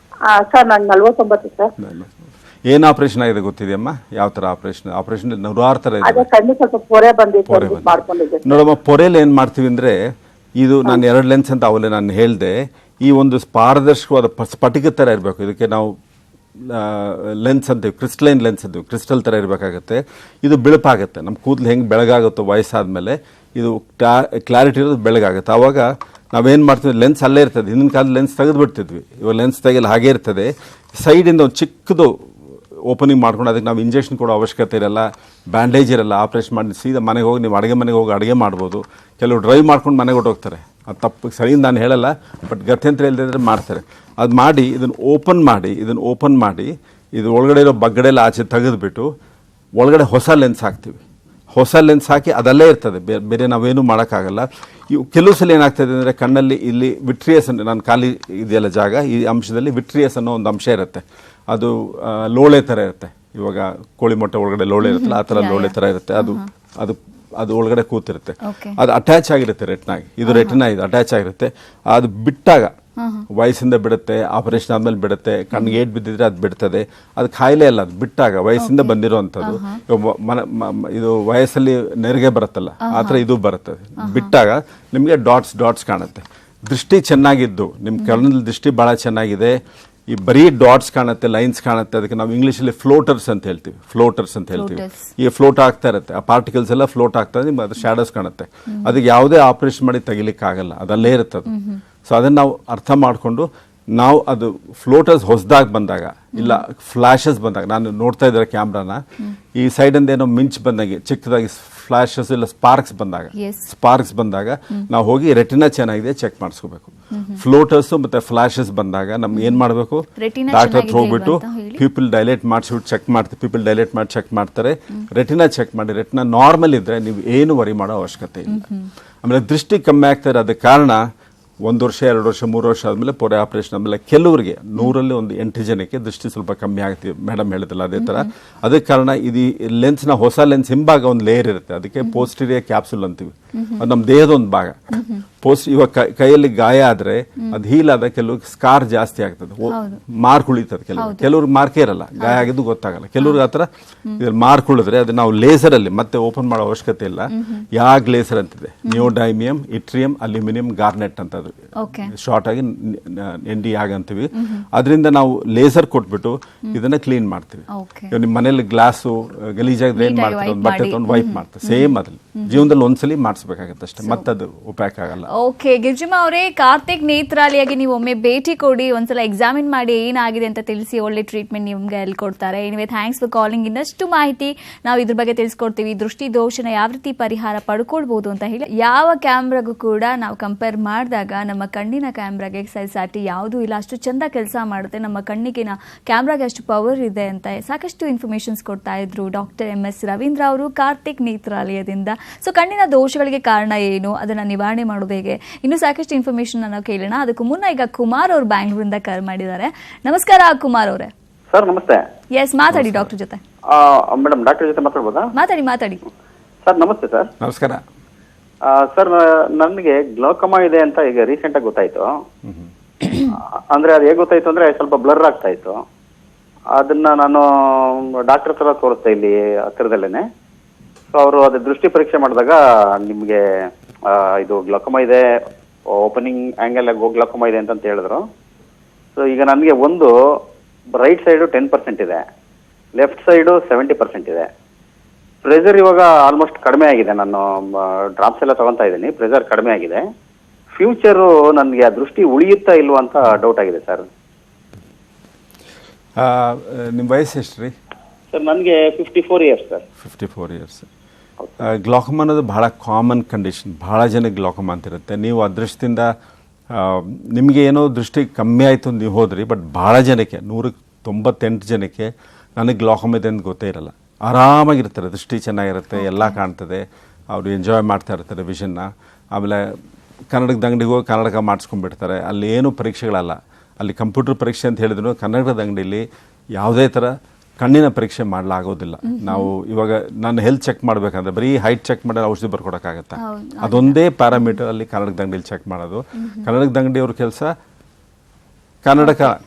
ಸರ್ ನಂಗೆ 49 ಸರ್. ಏನು ಆಪರೇಷನ್ ಆಗಿದೆ ಗೊತ್ತಿದೆಯಮ್ಮ? ಯಾವ ತರ ಆಪರೇಷನ್ ನೂರಾರು ತರ ಇದೆ. ಅದೇ ಕಣ್ಣು ಸ್ವಲ್ಪ ಪೊರೆ ಬಂದಿತ್ತು, ಮಾಡ್ಕೊಂಡಿದ್ದೆ. ನೋಡಮ್ಮ, ಪೊರೆಯಲ್ಲಿ ಏನ್ ಮಾಡ್ತೀವಿ ಅಂದ್ರೆ, ಇದು ನಾನು 2 ಲೆನ್ಸ್ ಅಂತ ಅವಲೇ ನಾನು ಹೇಳ್ದೆ. ಈ ಒಂದು ಪಾರದರ್ಶಕವಾದ ಸ್ಫಟಿಕ ತರ ಇರಬೇಕು. ಇದಕ್ಕೆ ನಾವು ಲೆನ್ಸ್ ಅಂತೀವಿ, ಕ್ರಿಸ್ಟಲೈನ್ ಲೆನ್ಸ್ ಅಂತೀವಿ. ಕ್ರಿಸ್ಟಲ್ ತರ ಇರಬೇಕಾಗತ್ತೆ. ಇದು ಬಿಳುಪಾಗುತ್ತೆ. ನಮ್ಮ ಕೂದಲು ಹೆಂಗೆ ಬೆಳಗಾಗುತ್ತೋ ವಯಸ್ಸಾದ್ಮೇಲೆ, ಇದು ಕ್ಲಾರಿಟಿ ಇರೋದು ಬೆಳಗಾಗುತ್ತೆ. ಆವಾಗ ನಾವೇನು ಮಾಡ್ತೀವಿ, ಲೆನ್ಸ್ ಅಲ್ಲೇ ಇರ್ತದೆ. ಹಿಂದಿನ ಕಾಲದ ಲೆನ್ಸ್ ತೆಗೆದು ಬಿಡ್ತಿದ್ವಿ, ಇವಾಗ ಲೆನ್ಸ್ ತೆಗೆಯಲು ಹಾಗೇ ಇರ್ತದೆ. ಸೈಡಿಂದ ಒಂದು ಚಿಕ್ಕದು ಓಪನಿಂಗ್ ಮಾಡ್ಕೊಂಡು ಅದಕ್ಕೆ ನಾವು ಇಂಜೆಕ್ಷನ್ ಕೊಡೋ ಅವಶ್ಯಕತೆ ಇರಲ್ಲ, ಬ್ಯಾಂಡೇಜ್ ಇರಲ್ಲ. ಆಪ್ರೇಷನ್ ಮಾಡಿ ಸೀದಾ ಮನೆಗೆ ಹೋಗಿ ನೀವು ಅಡುಗೆ ಮನೆಗೆ ಹೋಗಿ ಅಡುಗೆ ಮಾಡ್ಬೋದು. ಕೆಲವು ಡ್ರೈವ್ ಮಾಡ್ಕೊಂಡು ಮನೆಗೆ ಹೊಟ್ಟೋಗ್ತಾರೆ. ಅದು ತಪ್ಪು, ಸರಿ ನಾನು ಹೇಳಲ್ಲ, ಬಟ್ ಗತ್ಯಂತರ ಇಲ್ಲದಿದ್ರೆ ಮಾಡ್ತಾರೆ. ಅದು ಮಾಡಿ ಇದನ್ನು ಓಪನ್ ಮಾಡಿ ಇದು ಒಳಗಡೆ ಇರೋ ಬಗ್ಗಡೆ ಎಲ್ಲ ಆಚೆ ತೆಗೆದುಬಿಟ್ಟು ಒಳಗಡೆ ಹೊಸ ಲೆನ್ಸ್ ಹಾಕ್ತೀವಿ. ಹೊಸ ಲೆನ್ಸ್ ಹಾಕಿ ಅದಲ್ಲೇ ಇರ್ತದೆ, ಬೇರೆ ನಾವೇನು ಮಾಡೋಕ್ಕಾಗಲ್ಲ. ಇವು ಕೆಲವು ಸಲ ಏನಾಗ್ತದೆ ಅಂದರೆ, ಕಣ್ಣಲ್ಲಿ ಇಲ್ಲಿ ವಿಟ್ರಿಯಸ್ ಅಂದರೆ, ನಾನು ಖಾಲಿ ಇದೆಯಲ್ಲ ಜಾಗ, ಈ ಅಂಶದಲ್ಲಿ ವಿಟ್ರಿಯಸ್ ಅನ್ನೋ ಒಂದು ಅಂಶ ಇರುತ್ತೆ. ಅದು ಲೋಳೆ ಥರ ಇರುತ್ತೆ. ಇವಾಗ ಕೋಳಿ ಮೊಟ್ಟೆ ಒಳಗಡೆ ಲೋಳೆ ಇರುತ್ತಲ್ಲ, ಆ ಥರ ಲೋಳೆ ಥರ ಇರುತ್ತೆ. ಅದು ಒಳಗಡೆ ಕೂತಿರುತ್ತೆ. ಅದು ಅಟ್ಯಾಚ್ ಆಗಿರುತ್ತೆ ರೆಟ್ನಾಗಿ. ಇದು ರೆಟಿನಾ, ಇದು ಅಟ್ಯಾಚ್ ಆಗಿರುತ್ತೆ. ಅದು ಬಿಟ್ಟಾಗ ವಯಸ್ಸಿಂದ ಬಿಡುತ್ತೆ, ಆಪರೇಷನ್ ಆದ್ಮೇಲೆ ಬಿಡುತ್ತೆ. ಕಣ್ಣಿಗೆ ಏಟ್ ಬಿದ್ದಿದ್ರೆ ಅದು ಬಿಡ್ತದೆ. ಅದು ಕಾಯಿಲೆ ಅಲ್ಲ, ಅದು ಬಿಟ್ಟಾಗ ವಯಸ್ಸಿಂದ ಬಂದಿರೋವಂಥದ್ದು. ಇದು ವಯಸ್ಸಲ್ಲಿ ನೆರಿಗೆ ಬರುತ್ತಲ್ಲ, ಆ ಥರ ಇದು ಬರುತ್ತೆ. ಬಿಟ್ಟಾಗ ನಿಮಗೆ ಡಾಟ್ಸ್ ಕಾಣುತ್ತೆ. ದೃಷ್ಟಿ ಚೆನ್ನಾಗಿದ್ದು, ನಿಮ್ಮ ಕಣ್ಣಲ್ಲಿ ದೃಷ್ಟಿ ಭಾಳ ಚೆನ್ನಾಗಿದೆ, ಈ ಬರೀ ಡಾಟ್ಸ್ ಕಾಣುತ್ತೆ, ಲೈನ್ಸ್ ಕಾಣುತ್ತೆ, ಅದಕ್ಕೆ ನಾವು ಇಂಗ್ಲೀಷಲ್ಲಿ ಫ್ಲೋಟರ್ಸ್ ಅಂತ ಹೇಳ್ತೀವಿ. ಈ ಫ್ಲೋಟ್ ಆಗ್ತಾ ಇರುತ್ತೆ, ಆ ಪಾರ್ಟಿಕಲ್ಸ್ ಎಲ್ಲ ಫ್ಲೋಟ್ ಆಗ್ತದೆ, ನಿಮ್ಗೆ ಅದು ಶ್ಯಾಡೋಸ್ ಕಾಣುತ್ತೆ. ಅದಕ್ಕೆ ಯಾವುದೇ ಆಪರೇಷನ್ ಮಾಡಿ ತೆಗಿಲಿಕ್ಕಾಗಲ್ಲ, ಅದಲ್ಲೇ ಇರುತ್ತೆ ಅದು. ಸೊ ಅದನ್ನು ನಾವು ಅರ್ಥ ಮಾಡಿಕೊಂಡು, ನಾವು ಅದು ಫ್ಲೋಟರ್ಸ್ ಹೊಸದಾಗಿ ಬಂದಾಗ, ಇಲ್ಲ ಫ್ಲಾಶಸ್ ಬಂದಾಗ, ನಾನು ನೋಡ್ತಾ ಇದ್ದಾರೆ ಕ್ಯಾಮ್ರಾನ, ಈ ಸೈಡಿಂದ ಏನೋ ಮಿಂಚ್ ಬಂದಾಗೆ ಚಿಕ್ಕದಾಗಿ ಫ್ಲಾಶಸ್ ಇಲ್ಲ ಸ್ಪಾರ್ಕ್ಸ್ ಬಂದಾಗ ನಾವು ಹೋಗಿ ರೆಟಿನಾ ಚೆನ್ನಾಗಿದೆ ಚೆಕ್ ಮಾಡಿಸ್ಕೋಬೇಕು. ಫ್ಲೋಟರ್ಸ್ ಮತ್ತೆ ಫ್ಲಾಶಸ್ ಬಂದಾಗ ನಮ್ಗೆ ಏನ್ ಮಾಡಬೇಕು, ಡಾಕ್ಟರ್ ಹತ್ರ ಹೋಗ್ಬಿಟ್ಟು ಪೀಪಲ್ ಡೈಲೇಟ್ ಮಾಡಿಸ್ಬಿಟ್ಟು ಚೆಕ್ ಮಾಡ್ತಾರೆ. ರೆಟಿನಾ ಚೆಕ್ ಮಾಡಿ, ರೆಟಿನಾ ನಾರ್ಮಲ್ ಇದ್ರೆ ನೀವು ಏನು ವರಿ ಮಾಡೋ ಅವಶ್ಯಕತೆ ಇಲ್ಲ. ಆಮೇಲೆ ದೃಷ್ಟಿ ಕಮ್ಮಿ ಆಗ್ತಾ ಇರೋದಕ್ಕೆ ಕಾರಣ 1 ವರ್ಷ 2 ವರ್ಷ 3 ವರ್ಷ ಆದಮೇಲೆ ಪೊರೆ ಆಪರೇಷನ್ ಆದಮೇಲೆ ಕೆಲವರಿಗೆ 100ರಲ್ಲಿ 8 ಜನಕ್ಕೆ ದೃಷ್ಟಿ ಸ್ವಲ್ಪ ಕಮ್ಮಿ ಆಗ್ತೀವಿ. ಮೇಡಮ್ ಹೇಳಿದಲ್ಲ ಅದೇ ಥರ. ಅದಕ್ಕೆ ಕಾರಣ ಇದು ಲೆನ್ಸ್ನ ಹೊಸ ಲೆನ್ಸ್ ಹಿಂಭಾಗ ಒಂದು ಲೇಯರ್ ಇರುತ್ತೆ, ಅದಕ್ಕೆ ಪೋಸ್ಟೀರಿಯರ್ ಕ್ಯಾಪ್ಸುಲ್ ಅಂತೀವಿ. ಅದು ನಮ್ಮ ದೇಹದ ಒಂದು ಭಾಗ. ಇವಾಗ ಕೈಯಲ್ಲಿ ಗಾಯ ಆದ್ರೆ ಅದು ಹೀಲ್ ಆದ ಕೆಲವು ಸ್ಕಾರ್ ಜಾಸ್ತಿ ಆಗ್ತದೆ, ಮಾರ್ಕ್ ಉಳಿತದೆ. ಕೆಲವ್ರಿಗೆ ಮಾರ್ಕೇ ಇರಲ್ಲ, ಗಾಯ ಆಗಿದ್ದು ಗೊತ್ತಾಗಲ್ಲ. ಕೆಲವ್ರಿಗೆ ಆತರ ಮಾರ್ಕ್ ಉಳಿದ್ರೆ ಅದು ನಾವು ಲೇಸರ್ ಅಲ್ಲಿ ಮತ್ತೆ ಓಪನ್ ಮಾಡೋ ಅವಶ್ಯಕತೆ ಇಲ್ಲ. ಯಾಗ್ ಲೇಸರ್ ಅಂತಿದೆ, ನಿಯೋಡೈಮಿಯಂ, ಇಟ್ರಿಯಂ, ಅಲ್ಯೂಮಿನಿಯಂ, ಗಾರ್ನೆಟ್ ಅಂತ, ಅದು ಶಾರ್ಟ್ ಆಗಿ ND ಅಂತೀವಿ. ಅದರಿಂದ ನಾವು ಲೇಸರ್ ಕೊಟ್ಬಿಟ್ಟು ಇದನ್ನ ಕ್ಲೀನ್ ಮಾಡ್ತೀವಿ. ನಿಮ್ಮ ಮನೇಲಿ ಗ್ಲಾಸು ಗಲೀಜಾಗಿ ಏನ್ ಮಾಡ್ತಾರೆ, ಒಂದು ಬಟ್ಟೆ ತಗೊಂಡು ವೈಪ್ ಮಾಡ್ತಾರೆ. ಸೇಮ್ ಅದ್ರಲ್ಲಿ ಜೀವನದಲ್ಲಿ ಒಂದ್ಸಲಿ ಮಾಡಿಸ್ಬೇಕಾಗತ್ತೆ ಅಷ್ಟೇ, ಮತ್ತದು ಉಪಯೋಗ ಆಗಲ್ಲ. ಓಕೆ ಗಿರ್ಜಿಮಾ ಅವರೇ, ಕಾರ್ತಿಕ್ ನೇತ್ರಾಲಯಗೆ ನೀವು ಒಮ್ಮೆ ಭೇಟಿ ಕೊಡಿ, ಒಂದ್ಸಲ ಎಕ್ಸಾಮಿನ್ ಮಾಡಿ ಏನಾಗಿದೆ ಅಂತ ತಿಳಿಸಿ, ಒಳ್ಳೆ ಟ್ರೀಟ್ಮೆಂಟ್ ನಿಮ್ಗೆ ಎಲ್ಲಿ ಕೊಡ್ತಾರೆ. Anyway, thanks for calling. ಇನ್ನಷ್ಟು ಮಾಹಿತಿ ನಾವು ಇದ್ರ ಬಗ್ಗೆ ತಿಳಿಸ್ಕೊಡ್ತೀವಿ. ದೃಷ್ಟಿ ದೋಷನ ಯಾವ ರೀತಿ ಪರಿಹಾರ ಪಡ್ಕೊಳ್ಬಹುದು ಅಂತ ಹೇಳಿ, ಯಾವ ಕ್ಯಾಮ್ರಾಗೂ ಕೂಡ ನಾವು ಕಂಪೇರ್ ಮಾಡಿದಾಗ ನಮ್ಮ ಕಣ್ಣಿನ ಕ್ಯಾಮ್ರಾಗೆ ಸರಿಸಾಟಿ ಯಾವುದೂ ಇಲ್ಲ. ಅಷ್ಟು ಚಂದ ಕೆಲಸ ಮಾಡುತ್ತೆ. ನಮ್ಮ ಕಣ್ಣಿಗಿನ ಕ್ಯಾಮ್ರಾಗೆ ಅಷ್ಟು ಪವರ್ ಇದೆ ಅಂತ ಸಾಕಷ್ಟು ಇನ್ಫಾರ್ಮೇಶನ್ಸ್ ಕೊಡ್ತಾ ಇದ್ರು ಡಾಕ್ಟರ್ MS ರವೀಂದ್ರ ಅವರು ಕಾರ್ತಿಕ್ ನೇತ್ರಾಲಯದಿಂದ. ಸೊ ಕಣ್ಣಿನ ದೋಷಗಳಿಗೆ ಕಾರಣ ಏನು, ಅದನ್ನ ನಿವಾರಣೆ ಮಾಡೋದು ಹೇಗೆ, ಇನ್ನೂ ಸಾಕಷ್ಟು ಇನ್ಫಾರ್ಮೇಶನ್ ನಾವು ಕೇಳೋಣ. ಅದಕ್ಕೂ ಮುನ್ನ ಈಗ ಕುಮಾರ್ ಅವರು ಬ್ಯಾಂಗ್ಳೂರಿಂದ ಕರೆ ಮಾಡಿದ್ದಾರೆ. ನಮಸ್ಕಾರ ಕುಮಾರ್ ಅವರೇ. ಸರ್ ನಮಸ್ತೆ. ಎಸ್, ಮಾತಾಡಿ ಡಾಕ್ಟರ್ ಜೊತೆ. ಮೇಡಮ್, ಡಾಕ್ಟರ್ ಜೊತೆ ಮಾತಾಡ್ಬೋದಾ? ಮಾತಾಡಿ. ಸರ್ ನಮಸ್ತೆ. ಸರ್ ನಮಸ್ಕಾರ. ಸರ್, ನನಗೆ ಗ್ಲೋಕಮಾ ಇದೆ ಅಂತ ಈಗ ರೀಸೆಂಟ್ ಆಗಿ ಗೊತ್ತಾಯ್ತು. ಅಂದ್ರೆ ಅದು ಹೇಗೆ ಗೊತ್ತಾಯ್ತು ಅಂದ್ರೆ, ಸ್ವಲ್ಪ ಬ್ಲರ್ ಆಗ್ತಾ ಇತ್ತು. ಅದನ್ನ ನಾನು ಡಾಕ್ಟರ್ ಹತ್ರ ತೋರಿಸ್ದೆ ಇಲ್ಲಿ ಹತ್ತಿರದಲ್ಲೇನೆ. ಸೊ ಅವರು ಅದೇ ದೃಷ್ಟಿ ಪರೀಕ್ಷೆ ಮಾಡಿದಾಗ ನಿಮ್ಗೆ ಇದು ಗ್ಲೋಕಮಾ ಇದೆ, ಓಪನಿಂಗ್ ಆಂಗಲ್ ಗ್ಲೋಕಮಾ ಇದೆ ಅಂತ ಹೇಳಿದ್ರು. ಸೊ ಈಗ ನನಗೆ ಒಂದು ರೈಟ್ ಸೈಡು 10% ಇದೆ, ಲೆಫ್ಟ್ ಸೈಡು 70% ಇದೆ. ಪ್ರೆಷರ್ ಇವಾಗ ಆಲ್ಮೋಸ್ಟ್ ಕಡಿಮೆ ಆಗಿದೆ. ನಾನು ಡ್ರಾಪ್ಸ್ ಎಲ್ಲ ತಗೊಂತಾ ಇದ್ದೀನಿ, ಪ್ರೆಷರ್ ಕಡಿಮೆ ಆಗಿದೆ. ಫ್ಯೂಚರು ನನಗೆ ಆ ದೃಷ್ಟಿ ಉಳಿಯುತ್ತಾ ಇಲ್ವಾ ಅಂತ ಡೌಟ್ ಆಗಿದೆ ಸರ್. ನಿಮ್ಮ ವಯಸ್ಸು ಎಷ್ಟು ರೀ? ಸರ್ ನನಗೆ 54 ಇಯರ್ಸ್ ಸರ್. 54 ಇಯರ್ಸ್. ಗ್ಲಾಕೋಮಾ ಅನ್ನೋದು ಬಹಳ ಕಾಮನ್ ಕಂಡೀಷನ್, ಬಹಳ ಜನಕ್ಕೆ ಗ್ಲಾಕೋಮಾ ಅಂತಿರುತ್ತೆ. ನೀವು ಅದೃಷ್ಟದಿಂದ ನಿಮಗೆ ಏನೋ ದೃಷ್ಟಿ ಕಮ್ಮಿ ಆಯಿತು ನೀವು ಹೋದ್ರಿ, ಬಟ್ ಭಾಳ ಜನಕ್ಕೆ 198 ಜನಕ್ಕೆ ನನಗೆ ಗ್ಲಾಕೋಮಾ ಇದೆ ಅಂತ ಗೊತ್ತೇ ಇರಲ್ಲ. ಆರಾಮಾಗಿರ್ತಾರೆ, ದೃಷ್ಟಿ ಚೆನ್ನಾಗಿರುತ್ತೆ, ಎಲ್ಲ ಕಾಣ್ತದೆ, ಅವರು ಎಂಜಾಯ್ ಮಾಡ್ತಾ ಇರ್ತಾರೆ ವಿಷನ್ನ. ಆಮೇಲೆ ಕನ್ನಡದ ಅಂಗಡಿಗೆ ಹೋಗಿ ಕನ್ನಡಕ ಮಾಡಿಸ್ಕೊಂಡ್ಬಿಡ್ತಾರೆ. ಅಲ್ಲಿ ಏನು ಪರೀಕ್ಷೆಗಳಲ್ಲ, ಅಲ್ಲಿ ಕಂಪ್ಯೂಟರ್ ಪರೀಕ್ಷೆ ಅಂತ ಹೇಳಿದ್ರು ಕನ್ನಡದ ಅಂಗಡಿಯಲ್ಲಿ ಯಾವುದೇ ಥರ ಕಣ್ಣಿನ ಪರೀಕ್ಷೆ ಮಾಡಲಾಗೋದಿಲ್ಲ. ನಾವು ಇವಾಗ ನಾನು ಹೆಲ್ತ್ ಚೆಕ್ ಮಾಡಬೇಕಂದ್ರೆ ಬರೀ ಹೈಟ್ ಚೆಕ್ ಮಾಡಿ ಔಷಧಿ ಬರ್ಕೊಡೋಕ್ಕಾಗತ್ತಾ? ಅದೊಂದೇ ಪ್ಯಾರಾಮೀಟರ್ ಅಲ್ಲಿ ಕನ್ನಡದ ಅಂಗಡಿಯಲ್ಲಿ ಚೆಕ್ ಮಾಡೋದು. ಕನ್ನಡದ ಅಂಗಡಿಯವ್ರ ಕೆಲಸ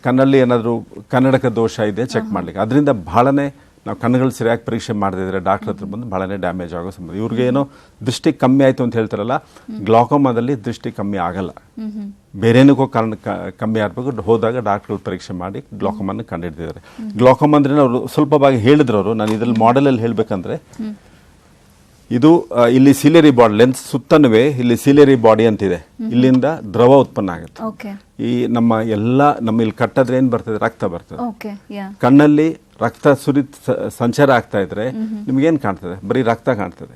ಕಣ್ಣಲ್ಲಿ ಏನಾದರೂ ಕನ್ನಡಕ ದೋಷ ಇದೆ ಚೆಕ್ ಮಾಡ್ಲಿಕ್ಕೆ. ಅದರಿಂದ ಬಹಳನೇ ನಾವು ಕಣ್ಣುಗಳು ಸರಿಯಾಗಿ ಪರೀಕ್ಷೆ ಮಾಡದಿದ್ರೆ ಡಾಕ್ಟರ್ ಹತ್ರ ಬಂದು ಬಹಳನೇ ಡ್ಯಾಮೇಜ್ ಆಗೋ ಸಂಬಂಧ. ಇವ್ರಿಗೆ ಏನೋ ದೃಷ್ಟಿ ಕಮ್ಮಿ ಆಯಿತು ಅಂತ ಹೇಳ್ತಾರಲ್ಲ, ಗ್ಲಾಕೋಮಾದಲ್ಲಿ ದೃಷ್ಟಿ ಕಮ್ಮಿ ಆಗಲ್ಲ, ಬೇರೇನಕ್ಕೋ ಕಾರಣ ಕಮ್ಮಿ ಆಗಬೇಕು. ಹೋದಾಗ ಡಾಕ್ಟರ್ಗಳು ಪರೀಕ್ಷೆ ಮಾಡಿ ಗ್ಲಾಕೋಮಾನ ಕಂಡುಹಿಡಿದಿದ್ದಾರೆ. ಗ್ಲಾಕೋಮಾ ಅಂದ್ರೆ ಅವರು ಸ್ವಲ್ಪ ಭಾಗ ಹೇಳಿದ್ರು ಅವರು. ನಾನು ಇದರಲ್ಲಿ ಮಾಡೆಲಲ್ಲಿ ಹೇಳಬೇಕಂದ್ರೆ ಇದು ಇಲ್ಲಿ ಸಿಲಿಯರಿ ಬಾಡಿ ಲೆನ್ಸ್ ಸುತ್ತನುವೆ ಇಲ್ಲಿ ಸಿಲಿಯರಿ ಬಾಡಿ ಅಂತಿದೆ, ಇಲ್ಲಿಂದ ದ್ರವ ಉತ್ಪನ್ನ ಆಗುತ್ತೆ. ಈ ನಮ್ಮ ಇಲ್ಲಿ ಕಟ್ಟದ್ರೆ ಏನ್ ಬರ್ತದೆ, ರಕ್ತ ಬರ್ತದೆ. ಕಣ್ಣಲ್ಲಿ ರಕ್ತ ಸಂಚಾರ ಆಗ್ತಾ ಇದ್ರೆ ನಿಮ್ಗೇನ್ ಕಾಣ್ತದೆ, ಬರೀ ರಕ್ತ ಕಾಣ್ತದೆ.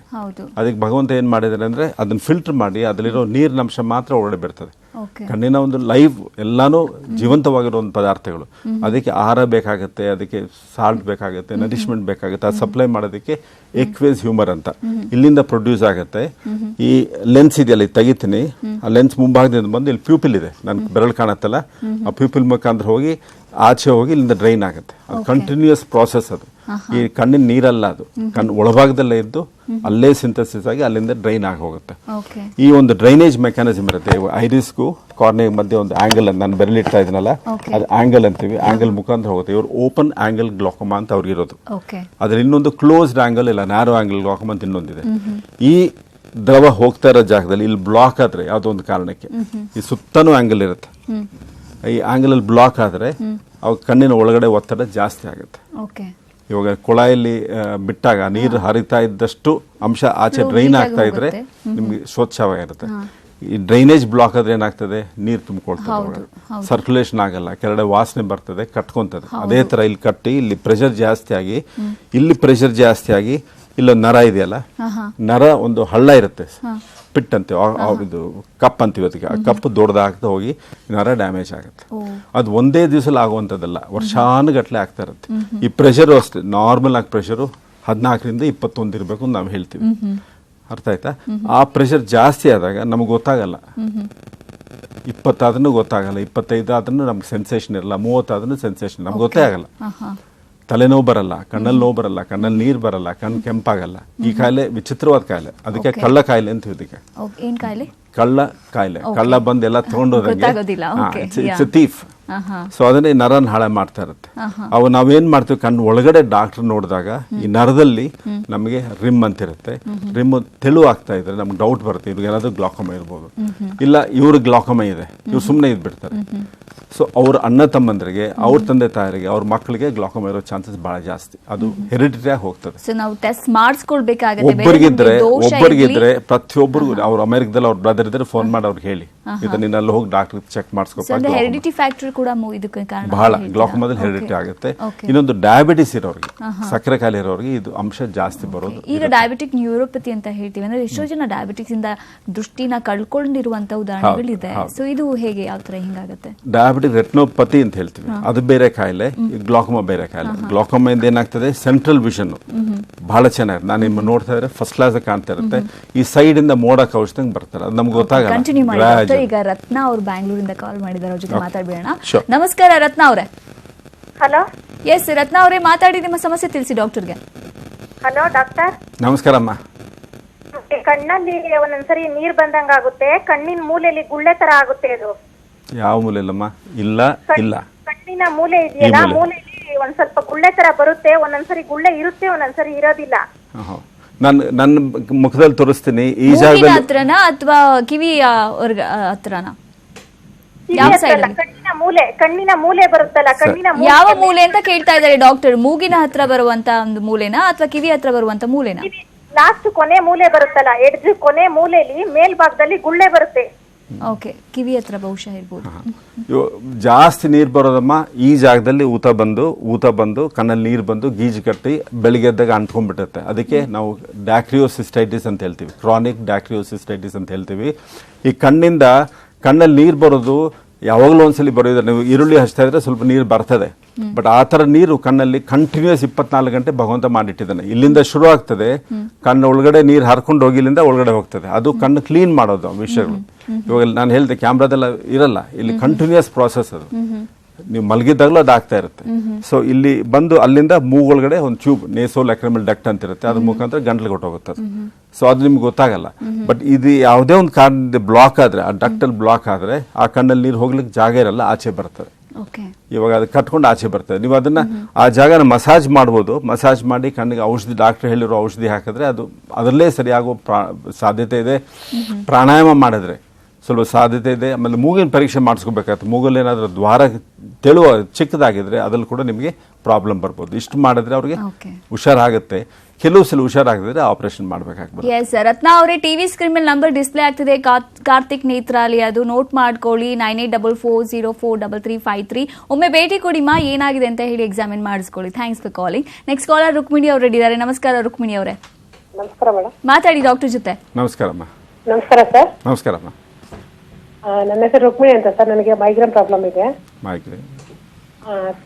ಅದಕ್ಕೆ ಭಗವಂತ ಏನ್ ಮಾಡಿದಾರೆ ಅಂದ್ರೆ ಅದನ್ನ ಫಿಲ್ಟರ್ ಮಾಡಿ ಅದರಲ್ಲಿರೋ ನೀರಿನ ಅಂಶ ಮಾತ್ರ ಹೊರಗಡೆ ಬಿಡ್ತದೆ. ಕಣ್ಣಿನ ಒಂದು ಲೈವ್ ಎಲ್ಲಾನು ಜೀವಂತವಾಗಿರೋ ಒಂದು ಪದಾರ್ಥಗಳು. ಅದಕ್ಕೆ ಆಹಾರ ಬೇಕಾಗುತ್ತೆ, ಅದಕ್ಕೆ ಸಾಲ್ಟ್ ಬೇಕಾಗುತ್ತೆ, ನರಿಶ್ಮೆಂಟ್ ಬೇಕಾಗುತ್ತೆ. ಅದು ಸಪ್ಲೈ ಮಾಡೋದಕ್ಕೆ ಎಕ್ವೇಸ್ ಹ್ಯೂಮರ್ ಅಂತ ಇಲ್ಲಿಂದ ಪ್ರೊಡ್ಯೂಸ್ ಆಗುತ್ತೆ. ಈ ಲೆನ್ಸ್ ಇದೆಯಲ್ಲ, ತೆಗಿತೀನಿ, ಆ ಲೆನ್ಸ್ ಮುಂಭಾಗದಿಂದ ಬಂದು ಇಲ್ಲಿ ಪ್ಯೂಪಿಲ್ ಇದೆ, ನನ್ ಬೆರಳು ಕಾಣತ್ತಲ್ಲ, ಆ ಪ್ಯೂಪಿಲ್ ಮುಖಾಂತರ ಹೋಗಿ ಆಚೆ ಹೋಗಿ ಇಲ್ಲಿಂದ ಡ್ರೈನ್ ಆಗುತ್ತೆ. ಅದು ಕಂಟಿನ್ಯೂಸ್ ಪ್ರಾಸೆಸ್. ಅದು ಈ ಕಣ್ಣಿನ ನೀರಲ್ಲ, ಅದು ಕಣ್ಣು ಒಳಭಾಗದಲ್ಲೇ ಇದ್ದು ಅಲ್ಲೇ ಸಿಂಥಸಿಸ್ ಆಗಿ ಅಲ್ಲಿಂದ ಡ್ರೈನ್ ಆಗಿ ಹೋಗುತ್ತೆ. ಈ ಒಂದು ಡ್ರೈನೇಜ್ ಮೆಕ್ಯಾನಿಸಮ್ ಇರುತ್ತೆ. ಐರಿಸ್ಗೂ ಕಾರ್ನಿಯ ಮಧ್ಯೆ ಒಂದು ಆಂಗಲ್ ಅಂತ ನಾನು ಬೆರಳಿಡ್ತಾ ಇದನ್ನಲ್ಲ, ಅದು ಆಂಗಲ್ ಅಂತೀವಿ. ಆಂಗಲ್ ಮುಖಾಂತರ ಹೋಗುತ್ತೆ. ಇವರು ಓಪನ್ ಆಂಗಲ್ ಗ್ಲಾಕೋಮಾ ಅಂತ ಅವ್ರಿಗೆ ಇರೋದು. ಅದ್ರ ಇನ್ನೊಂದು ಕ್ಲೋಸ್ಡ್ ಆಂಗಲ್ ಇಲ್ಲ, ನ್ಯಾರೋ ಆಂಗಲ್ ಗ್ಲಾಕೋಮಾ ಅಂತ ಇನ್ನೊಂದಿದೆ. ಈ ದ್ರವ ಹೋಗ್ತಾ ಇರೋ ಜಾಗದಲ್ಲಿ ಇಲ್ಲಿ ಬ್ಲಾಕ್ ಆದ್ರೆ ಯಾವುದೋ ಒಂದು ಕಾರಣಕ್ಕೆ ಈ ಸುತ್ತನೂ ಆಂಗಲ್ ಇರುತ್ತೆ. ಈ ಆಂಗಲ್ ಅಲ್ಲಿ ಬ್ಲಾಕ್ ಆದ್ರೆ ಅವಾಗ ಕಣ್ಣಿನ ಒಳಗಡೆ ಒತ್ತಡ ಜಾಸ್ತಿ ಆಗುತ್ತೆ. ಇವಾಗ ಕೊಳಾಯಲ್ಲಿ ಬಿಟ್ಟಾಗ ನೀರು ಹರಿತಾ ಇದ್ದಷ್ಟು ಅಂಶ ಆಚೆ ಡ್ರೈನ್ ಆಗ್ತಾ ಇದ್ರೆ ನಿಮ್ಗೆ ಸ್ವಚ್ಛವಾಗಿರುತ್ತೆ. ಈ ಡ್ರೈನೇಜ್ ಬ್ಲಾಕ್ ಆದ್ರೆ ಏನಾಗ್ತದೆ, ನೀರು ತುಂಬಿಕೊಳ್ತದೆ, ಸರ್ಕ್ಯುಲೇಷನ್ ಆಗಲ್ಲ, ಕೆಳಗಡೆ ವಾಸನೆ ಬರ್ತದೆ, ಕಟ್ಕೊಂತದೆ. ಅದೇ ತರ ಇಲ್ಲಿ ಕಟ್ಟಿ ಇಲ್ಲಿ ಪ್ರೆಷರ್ ಜಾಸ್ತಿ ಆಗಿ ಇಲ್ಲಿ ಪ್ರೆಷರ್ ಜಾಸ್ತಿ ಆಗಿ ಇಲ್ಲೊಂದು ನರ ಇದೆಯಲ್ಲ, ನರ ಒಂದು ಹಳ್ಳ ಇರುತ್ತೆ, ಪಿಟ್ ಅಂತೀವಿ, ಇದು ಕಪ್ ಅಂತೀವಿ. ಅದಕ್ಕೆ ಆ ಕಪ್ ದೊಡ್ಡದಾಗ್ತಾ ಹೋಗಿ ನರ ಡ್ಯಾಮೇಜ್ ಆಗುತ್ತೆ. ಅದು ಒಂದೇ ದಿವಸದಲ್ಲಿ ಆಗುವಂಥದ್ದಲ್ಲ, ವರ್ಷಾನುಗಟ್ಲೆ ಆಗ್ತಾ ಇರುತ್ತೆ. ಈ ಪ್ರೆಷರು ಅಷ್ಟೇ, ನಾರ್ಮಲ್ ಆಗಿ ಪ್ರೆಷರು 14ರಿಂದ 21 ಇರಬೇಕು ಅಂತ ನಾವು ಹೇಳ್ತೀವಿ. ಅರ್ಥ ಆಯ್ತಾ? ಆ ಪ್ರೆಷರ್ ಜಾಸ್ತಿ ಆದಾಗ ನಮಗೆ ಗೊತ್ತಾಗಲ್ಲ. 20 ಆದ್ರೂ ಗೊತ್ತಾಗಲ್ಲ, 25 ಆದ್ರೂ ನಮ್ಗೆ ಸೆನ್ಸೇಷನ್ ಇರಲ್ಲ, 30 ಆದ್ರೂ ಸೆನ್ಸೇಷನ್ ನಮ್ಗೆ ಗೊತ್ತೇ ಆಗಲ್ಲ. ತಲೆನೋವು ಬರಲ್ಲ, ಕಣ್ಣಲ್ಲಿ ನೋವು ಬರಲ್ಲ, ಕಣ್ಣಲ್ಲಿ ನೀರು ಬರಲ್ಲ, ಕಣ್ಣು ಕೆಂಪಾಗಲ್ಲ. ಈ ಕಾಯಿಲೆ ವಿಚಿತ್ರವಾದ ಕಾಯಿಲೆ, ಅದಕ್ಕೆ ಕಳ್ಳ ಕಾಯಿಲೆ ಅಂತ ಇದಕ್ಕೆ. ಕಳ್ಳ ಕಾಯಿಲೆ, ಕಳ್ಳ ಬಂದು ಎಲ್ಲ ತಗೊಂಡೋದಂಗೆ, ಇಟ್ಸ್ ಎ ಥೀಫ್. ಸೊ ಅದನ್ನೇ ನರನ ಹಾಳ ಮಾಡ್ತಾ ಇರುತ್ತೆ. ಅವು ನಾವೇನ್ ಮಾಡ್ತೀವಿ, ಕಣ್ಣು ಒಳಗಡೆ ಡಾಕ್ಟರ್ ನೋಡಿದಾಗ ಈ ನರದಲ್ಲಿ ನಮಗೆ ರಿಮ್ ಅಂತ ಇರುತ್ತೆ. ರಿಮ್ ತೆಳು ಆಗ್ತಾ ಇದ್ರೆ ನಮ್ಗೆ ಡೌಟ್ ಬರುತ್ತೆ, ಇವ್ರಿಗೆ ಏನಾದ್ರು ಗ್ಲಾಕೋಮಾ ಇರ್ಬೋದು, ಇಲ್ಲ ಇವ್ರಿಗೆ ಗ್ಲಾಕೋಮಾ ಇದೆ, ಇವ್ರು ಸುಮ್ಮನೆ ಇದ್ಬಿಡ್ತಾರೆ. ಸೊ ಅವ್ರ ಅಣ್ಣ ತಮ್ಮಂದ್ರಿಗೆ, ಅವ್ರ ತಂದೆ ತಾಯರಿಗೆ, ಅವ್ರ ಮಕ್ಕಳಿಗೆ ಗ್ಲಾಕೋಮಾ ಇರೋ ಚಾನ್ಸಸ್ ಬಹಳ ಜಾಸ್ತಿ. ಅದು ಹೆರಿಡಿಟರಿ ಆಗಿ ಹೋಗ್ತದೆ. ಒಬ್ಬರಿಗಿದ್ರೆ ಪ್ರತಿಯೊಬ್ಬರಿಗೂ, ಅವ್ರ ಅಮೆರಿಕದಲ್ಲಿ ಅವ್ರ ಬ್ರದರ್ ಇದ್ರೆ ಫೋನ್ ಮಾಡಿ ಅವ್ರಿಗೆ ಹೇಳಿ, ಇದನ್ನ ಅಲ್ಲಿ ಹೋಗಿ ಡಾಕ್ಟರ್ ಚೆಕ್ ಮಾಡಿಸ್ಕೋಬೇಕು. ಬಹಳ ಗ್ಲಾಕೋಮಾದಲ್ಲಿ ಹೆರಿಡಿಟಿ ಆಗುತ್ತೆ. ಇನ್ನೊಂದು ಡಯಾಬಿಟಿಸ್ ಇರೋರಿಗೆ, ಸಕ್ಕರೆ ಕಾಯಿಲೆ ಇರೋರಿಗೆ ಇದು ಅಂಶ ಜಾಸ್ತಿ ಬರೋದು. ಈಗ ಡಯಾಬಿಟಿಕ್ ನ್ಯೂರೋಪತಿ ಅಂತ ಹೇಳ್ತೀವಿ, ಅಂದ್ರೆ ಎಷ್ಟೋ ಜನ ಡಯಾಬಿಟಿಕ್ಸ್ ಇಂದ ದೃಷ್ಟಿನ ಕಳ್ಕೊಂಡಿರುವಂತ ಉದಾಹರಣೆಗಳಿದೆ. ಸೊ ಇದು ಹೇಗೆ, ಯಾವ ತರ ಹಿಂಗಾಗುತ್ತೆ? ಡಯಾಬಿಟಿಕ್ ರೆಟಿನೋಪತಿ ಅಂತ ಹೇಳ್ತೀವಿ, ಅದು ಬೇರೆ ಕಾಯಿಲೆ, ಗ್ಲಾಕೋಮಾ ಬೇರೆ ಕಾಯಿಲೆ. ಗ್ಲಾಕೋಮಾ ಇಂದ ಏನಾಗ್ತದೆ, ಸೆಂಟ್ರಲ್ ವಿಷನ್ ಬಹಳ ಚೆನ್ನಾಗಿದೆ. ನಾನು ನಿಮ್ಮ ನೋಡ್ತಾ ಇದ್ರೆ ಫಸ್ಟ್ ಕ್ಲಾಸ್ ಕಾಣ್ತಾ ಇರುತ್ತೆ. ಈ ಸೈಡ್ ಇಂದ ಮೋಡ ಕೌಶದಂಗ್ ಬರ್ತಾರೆ, ಅದು ನಮ್ಗೆ ಗೊತ್ತಾಗಲ್ಲ. ಈಗ ರತ್ನ ಅವ್ರು ಬ್ಯಾಂಗ್ಳೂರಿಂದ ಕಾಲ್ ಮಾಡಿದಾರೆ, ಅವ್ರ ಜೊತೆ ಮಾತಾಡ್ಬೇಡ. ನಮಸ್ಕಾರ ರತ್ನ ಅವರೇ. ಹಲೋ, ಎಸ್ ರತ್ನ ಅವರೇ, ಮಾತಾಡಿ, ನಿಮ್ಮ ಸಮಸ್ಯೆ ತಿಳಿಸಿ ಡಾಕ್ಟರ್ಗೆ. Hello doctor. ನಮಸ್ಕಾರ ಅಮ್ಮ. ಕಣ್ಣಲ್ಲಿ ಒಂದೊಂದ್ಸರಿ ನೀರ್ ಬಂದಂಗ ಆಗುತ್ತೆ, ಕಣ್ಣಿನ ಮೂಲೆಯಲ್ಲಿ ಗುಳ್ಳೆ ತರ ಆಗುತ್ತೆ. ಅದು ಯಾವ ಮೂಲೆಯಲ್ಲಮ್ಮ? ಇಲ್ಲ ಇಲ್ಲ, ಕಣ್ಣಿನ ಮೂಲೆ ಇದೆಯಲ್ಲ, ಮೂಲೆಯಲ್ಲಿ ಒಂದ್ ಸ್ವಲ್ಪ ಗುಳ್ಳೆ ತರ ಬರುತ್ತೆ. ಒಂದೊಂದ್ಸರಿ ಗುಳ್ಳೆ ಇರುತ್ತೆ, ಒಂದೊಂದ್ಸರಿ ಇರೋದಿಲ್ಲ. ನನ್ನ ಮುಖದಲ್ಲಿ ತೋರಿಸ್ತೀನಿ. ಈ ಜಾಗದಲ್ಲಿ ಹತ್ರನಾ ಅಥವಾ ಕಿವಿಯ ಹತ್ರನಾ? ಯಾವ ಸೈಡ್? ಕಣ್ಣಿನ ಮೂಲೆ ಬರುತ್ತಲ್ಲ, ಕಣ್ಣಿನ ಯಾವ ಮೂಲೆ ಅಂತ ಕೇಳ್ತಾ ಇದ್ದಾರೆ ಡಾಕ್ಟರ್. ಮೂಗಿನ ಹತ್ರ ಬರುವಂತ ಒಂದು ಮೂಲೆನಾ ಅಥವಾ ಕಿವಿ ಹತ್ರ ಬರುವಂತ ಮೂಲೆನಾ? ಲಾಸ್ಟ್ ಕೊನೆ ಮೂಲೆ ಬರುತ್ತಲ್ಲ, ಎಡ್ಜ್ ಕೊನೆ ಮೂಲೆಯಲ್ಲಿ ಮೇಲ್ಭಾಗದಲ್ಲಿ ಗುಳ್ಳೆ ಬರುತ್ತೆ. ಓಕೆ, ಕಿವಿ ಹತ್ರ ಬಹುಶಃ ಇರ್ಬೋದು. ಜಾಸ್ತಿ ನೀರು ಬರೋದಮ್ಮ ಈ ಜಾಗದಲ್ಲಿ ಊತ ಬಂದು ಕಣ್ಣಲ್ಲಿ ನೀರು ಬಂದು ಗೀಜು ಕಟ್ಟಿ ಬೆಳಿಗ್ಗೆ ಎದ್ದಾಗ ಅಂಟ್ಕೊಂಡ್ಬಿಡುತ್ತೆ. ಅದಕ್ಕೆ ನಾವು ಡ್ಯಾಕ್ರಿಯೋಸಿಸ್ಟೈಟಿಸ್ ಅಂತ ಹೇಳ್ತೀವಿ, ಕ್ರಾನಿಕ್ ಡ್ಯಾಕ್ರಿಯೋಸಿಸ್ಟೈಟಿಸ್ ಅಂತ ಹೇಳ್ತೀವಿ. ಈ ಕಣ್ಣಲ್ಲಿ ನೀರು ಬರೋದು ಯಾವಾಗಲೂ ಒಂದ್ಸಲಿ ಬರೋದು. ನೀವು ಈರುಳ್ಳಿ ಹಚ್ತಾ ಇದ್ರೆ ಸ್ವಲ್ಪ ನೀರು ಬರ್ತದೆ, ಬಟ್ ಆ ಥರ ನೀರು ಕಣ್ಣಲ್ಲಿ ಕಂಟಿನ್ಯೂಸ್ 24 ಗಂಟೆ ಭಗವಂತ ಮಾಡಿಟ್ಟಿದ್ದಾನೆ. ಇಲ್ಲಿಂದ ಶುರು ಆಗ್ತದೆ, ಕಣ್ಣು ಒಳಗಡೆ ನೀರು ಹರ್ಕೊಂಡು ಹೋಗಿ ಇಲ್ಲಿಂದ ಒಳಗಡೆ ಹೋಗ್ತದೆ. ಅದು ಕಣ್ಣು ಕ್ಲೀನ್ ಮಾಡೋದು ವಿಷಯಗಳು. ಇವಾಗ ನಾನು ಹೇಳಿದೆ ಕ್ಯಾಮ್ರಾದೆಲ್ಲ ಇರಲ್ಲ, ಇಲ್ಲಿ ಕಂಟಿನ್ಯೂಸ್ ಪ್ರಾಸೆಸ್ ಅದು. ನೀವು ಮಲಗಿದ್ದಾಗಲೂ ಅದು ಆಗ್ತಾ ಇರುತ್ತೆ. ಸೊ ಇಲ್ಲಿ ಬಂದು ಅಲ್ಲಿಂದ ಮೂಗೊಳಗಡೆ ಒಂದು ಟ್ಯೂಬ್, ನೇಸೋ ಲ್ಯಾಕ್ರಿಮಲ್ ಡಕ್ಟ್ ಅಂತ ಇರುತ್ತೆ, ಅದ್ರ ಮುಖಾಂತರ ಗಂಟ್ಲಿಗೆ ಹೊಟ್ಟೋಗುತ್ತೆ ಅದು. ಸೊ ಅದು ನಿಮ್ಗೆ ಗೊತ್ತಾಗಲ್ಲ. ಬಟ್ ಇದು ಯಾವುದೇ ಒಂದು ಕಾರಣದಿಂದ ಬ್ಲಾಕ್ ಆದ್ರೆ, ಆ ಡಕ್ಟಲ್ಲಿ ಬ್ಲಾಕ್ ಆದ್ರೆ ಆ ಕಣ್ಣಲ್ಲಿ ನೀರು ಹೋಗ್ಲಿಕ್ಕೆ ಜಾಗ ಇರಲ್ಲ, ಆಚೆ ಬರ್ತದೆ. ಇವಾಗ ಅದು ಕಟ್ಕೊಂಡು ಆಚೆ ಬರ್ತದೆ. ನೀವು ಅದನ್ನ ಆ ಜಾಗನ ಮಸಾಜ್ ಮಾಡ್ಬೋದು. ಮಸಾಜ್ ಮಾಡಿ ಕಣ್ಣಿಗೆ ಔಷಧಿ, ಡಾಕ್ಟರ್ ಹೇಳಿರೋ ಔಷಧಿ ಹಾಕಿದ್ರೆ ಅದು ಅದರಲ್ಲೇ ಸರಿಯಾಗೋ ಸಾಧ್ಯತೆ ಇದೆ. ಪ್ರಾಣಾಯಾಮ ಮಾಡಿದ್ರೆ ಸ್ವಲ್ಪ ಸಾಧ್ಯತೆ ಇದೆ. ಆಮೇಲೆ ಮೂಗಿನ ಪರೀಕ್ಷೆ ಮಾಡಿಸ್ಕೋಬೇಕಾಗುತ್ತೆ. ಮೂಗಲ್ಲಿ ಏನಾದರೂ ದ್ವಾರ ತೆಳುವ ಚಿಕ್ಕದಾಗಿದ್ರೆ ಅದ್ರಲ್ಲಿ ಕೂಡ ನಿಮಗೆ ಪ್ರಾಬ್ಲಮ್ ಬರ್ಬೋದು. ಇಷ್ಟು ಮಾಡಿದ್ರೆ ಅವ್ರಿಗೆ ಹುಷಾರಾಗುತ್ತೆ. ಕೆಲವು ಸಲ ಹುಷಾರಾಗಿದ್ರೆ ಆಪರೇಷನ್ ಮಾಡಬೇಕಾಗ್ಬೋದು. ಎಸ್ ರತ್ನ ಅವರೇ, ಟಿವಿ ಸ್ಕ್ರೀನ್ ಮೇಲೆ ನಂಬರ್ ಡಿಸ್ಪ್ಲೇ ಆಗ್ತಿದೆ, ಕಾರ್ತಿಕ್ ನೇತ್ರಾಲಯ, ಅದು ನೋಟ್ ಮಾಡ್ಕೊಳ್ಳಿ. 9844043353. ಒಮ್ಮೆ ಭೇಟಿ ಕೊಡಿಮಾ, ಏನಾಗಿದೆ ಅಂತ ಹೇಳಿ ಎಕ್ಸಾಮಿನ್ ಮಾಡಿಸ್ಕೊಳ್ಳಿ. Thanks for calling. Next collar Rukmini ಅವರು ಇದ್ದಾರೆ. ನಮಸ್ಕಾರ ರುಕ್ಮಿಣಿ ಅವರೇ. ನಮಸ್ಕಾರ ಮೇಡಮ್. ಮಾತಾಡಿ ಡಾಕ್ಟರ್ ಜೊತೆ. ನಮಸ್ಕಾರಮ್ಮ. ನಮಸ್ಕಾರ ಸರ್. ನಮಸ್ಕಾರಮ್ಮ. ನನ್ನ ಹೆಸರು ರುಕ್ಮಿಣಿ ಅಂತ ಸರ್. ನನಗೆ ಮೈಗ್ರೇನ್ ಪ್ರಾಬ್ಲಮ್ ಇದೆ. ಮೈಗ್ರೇನ್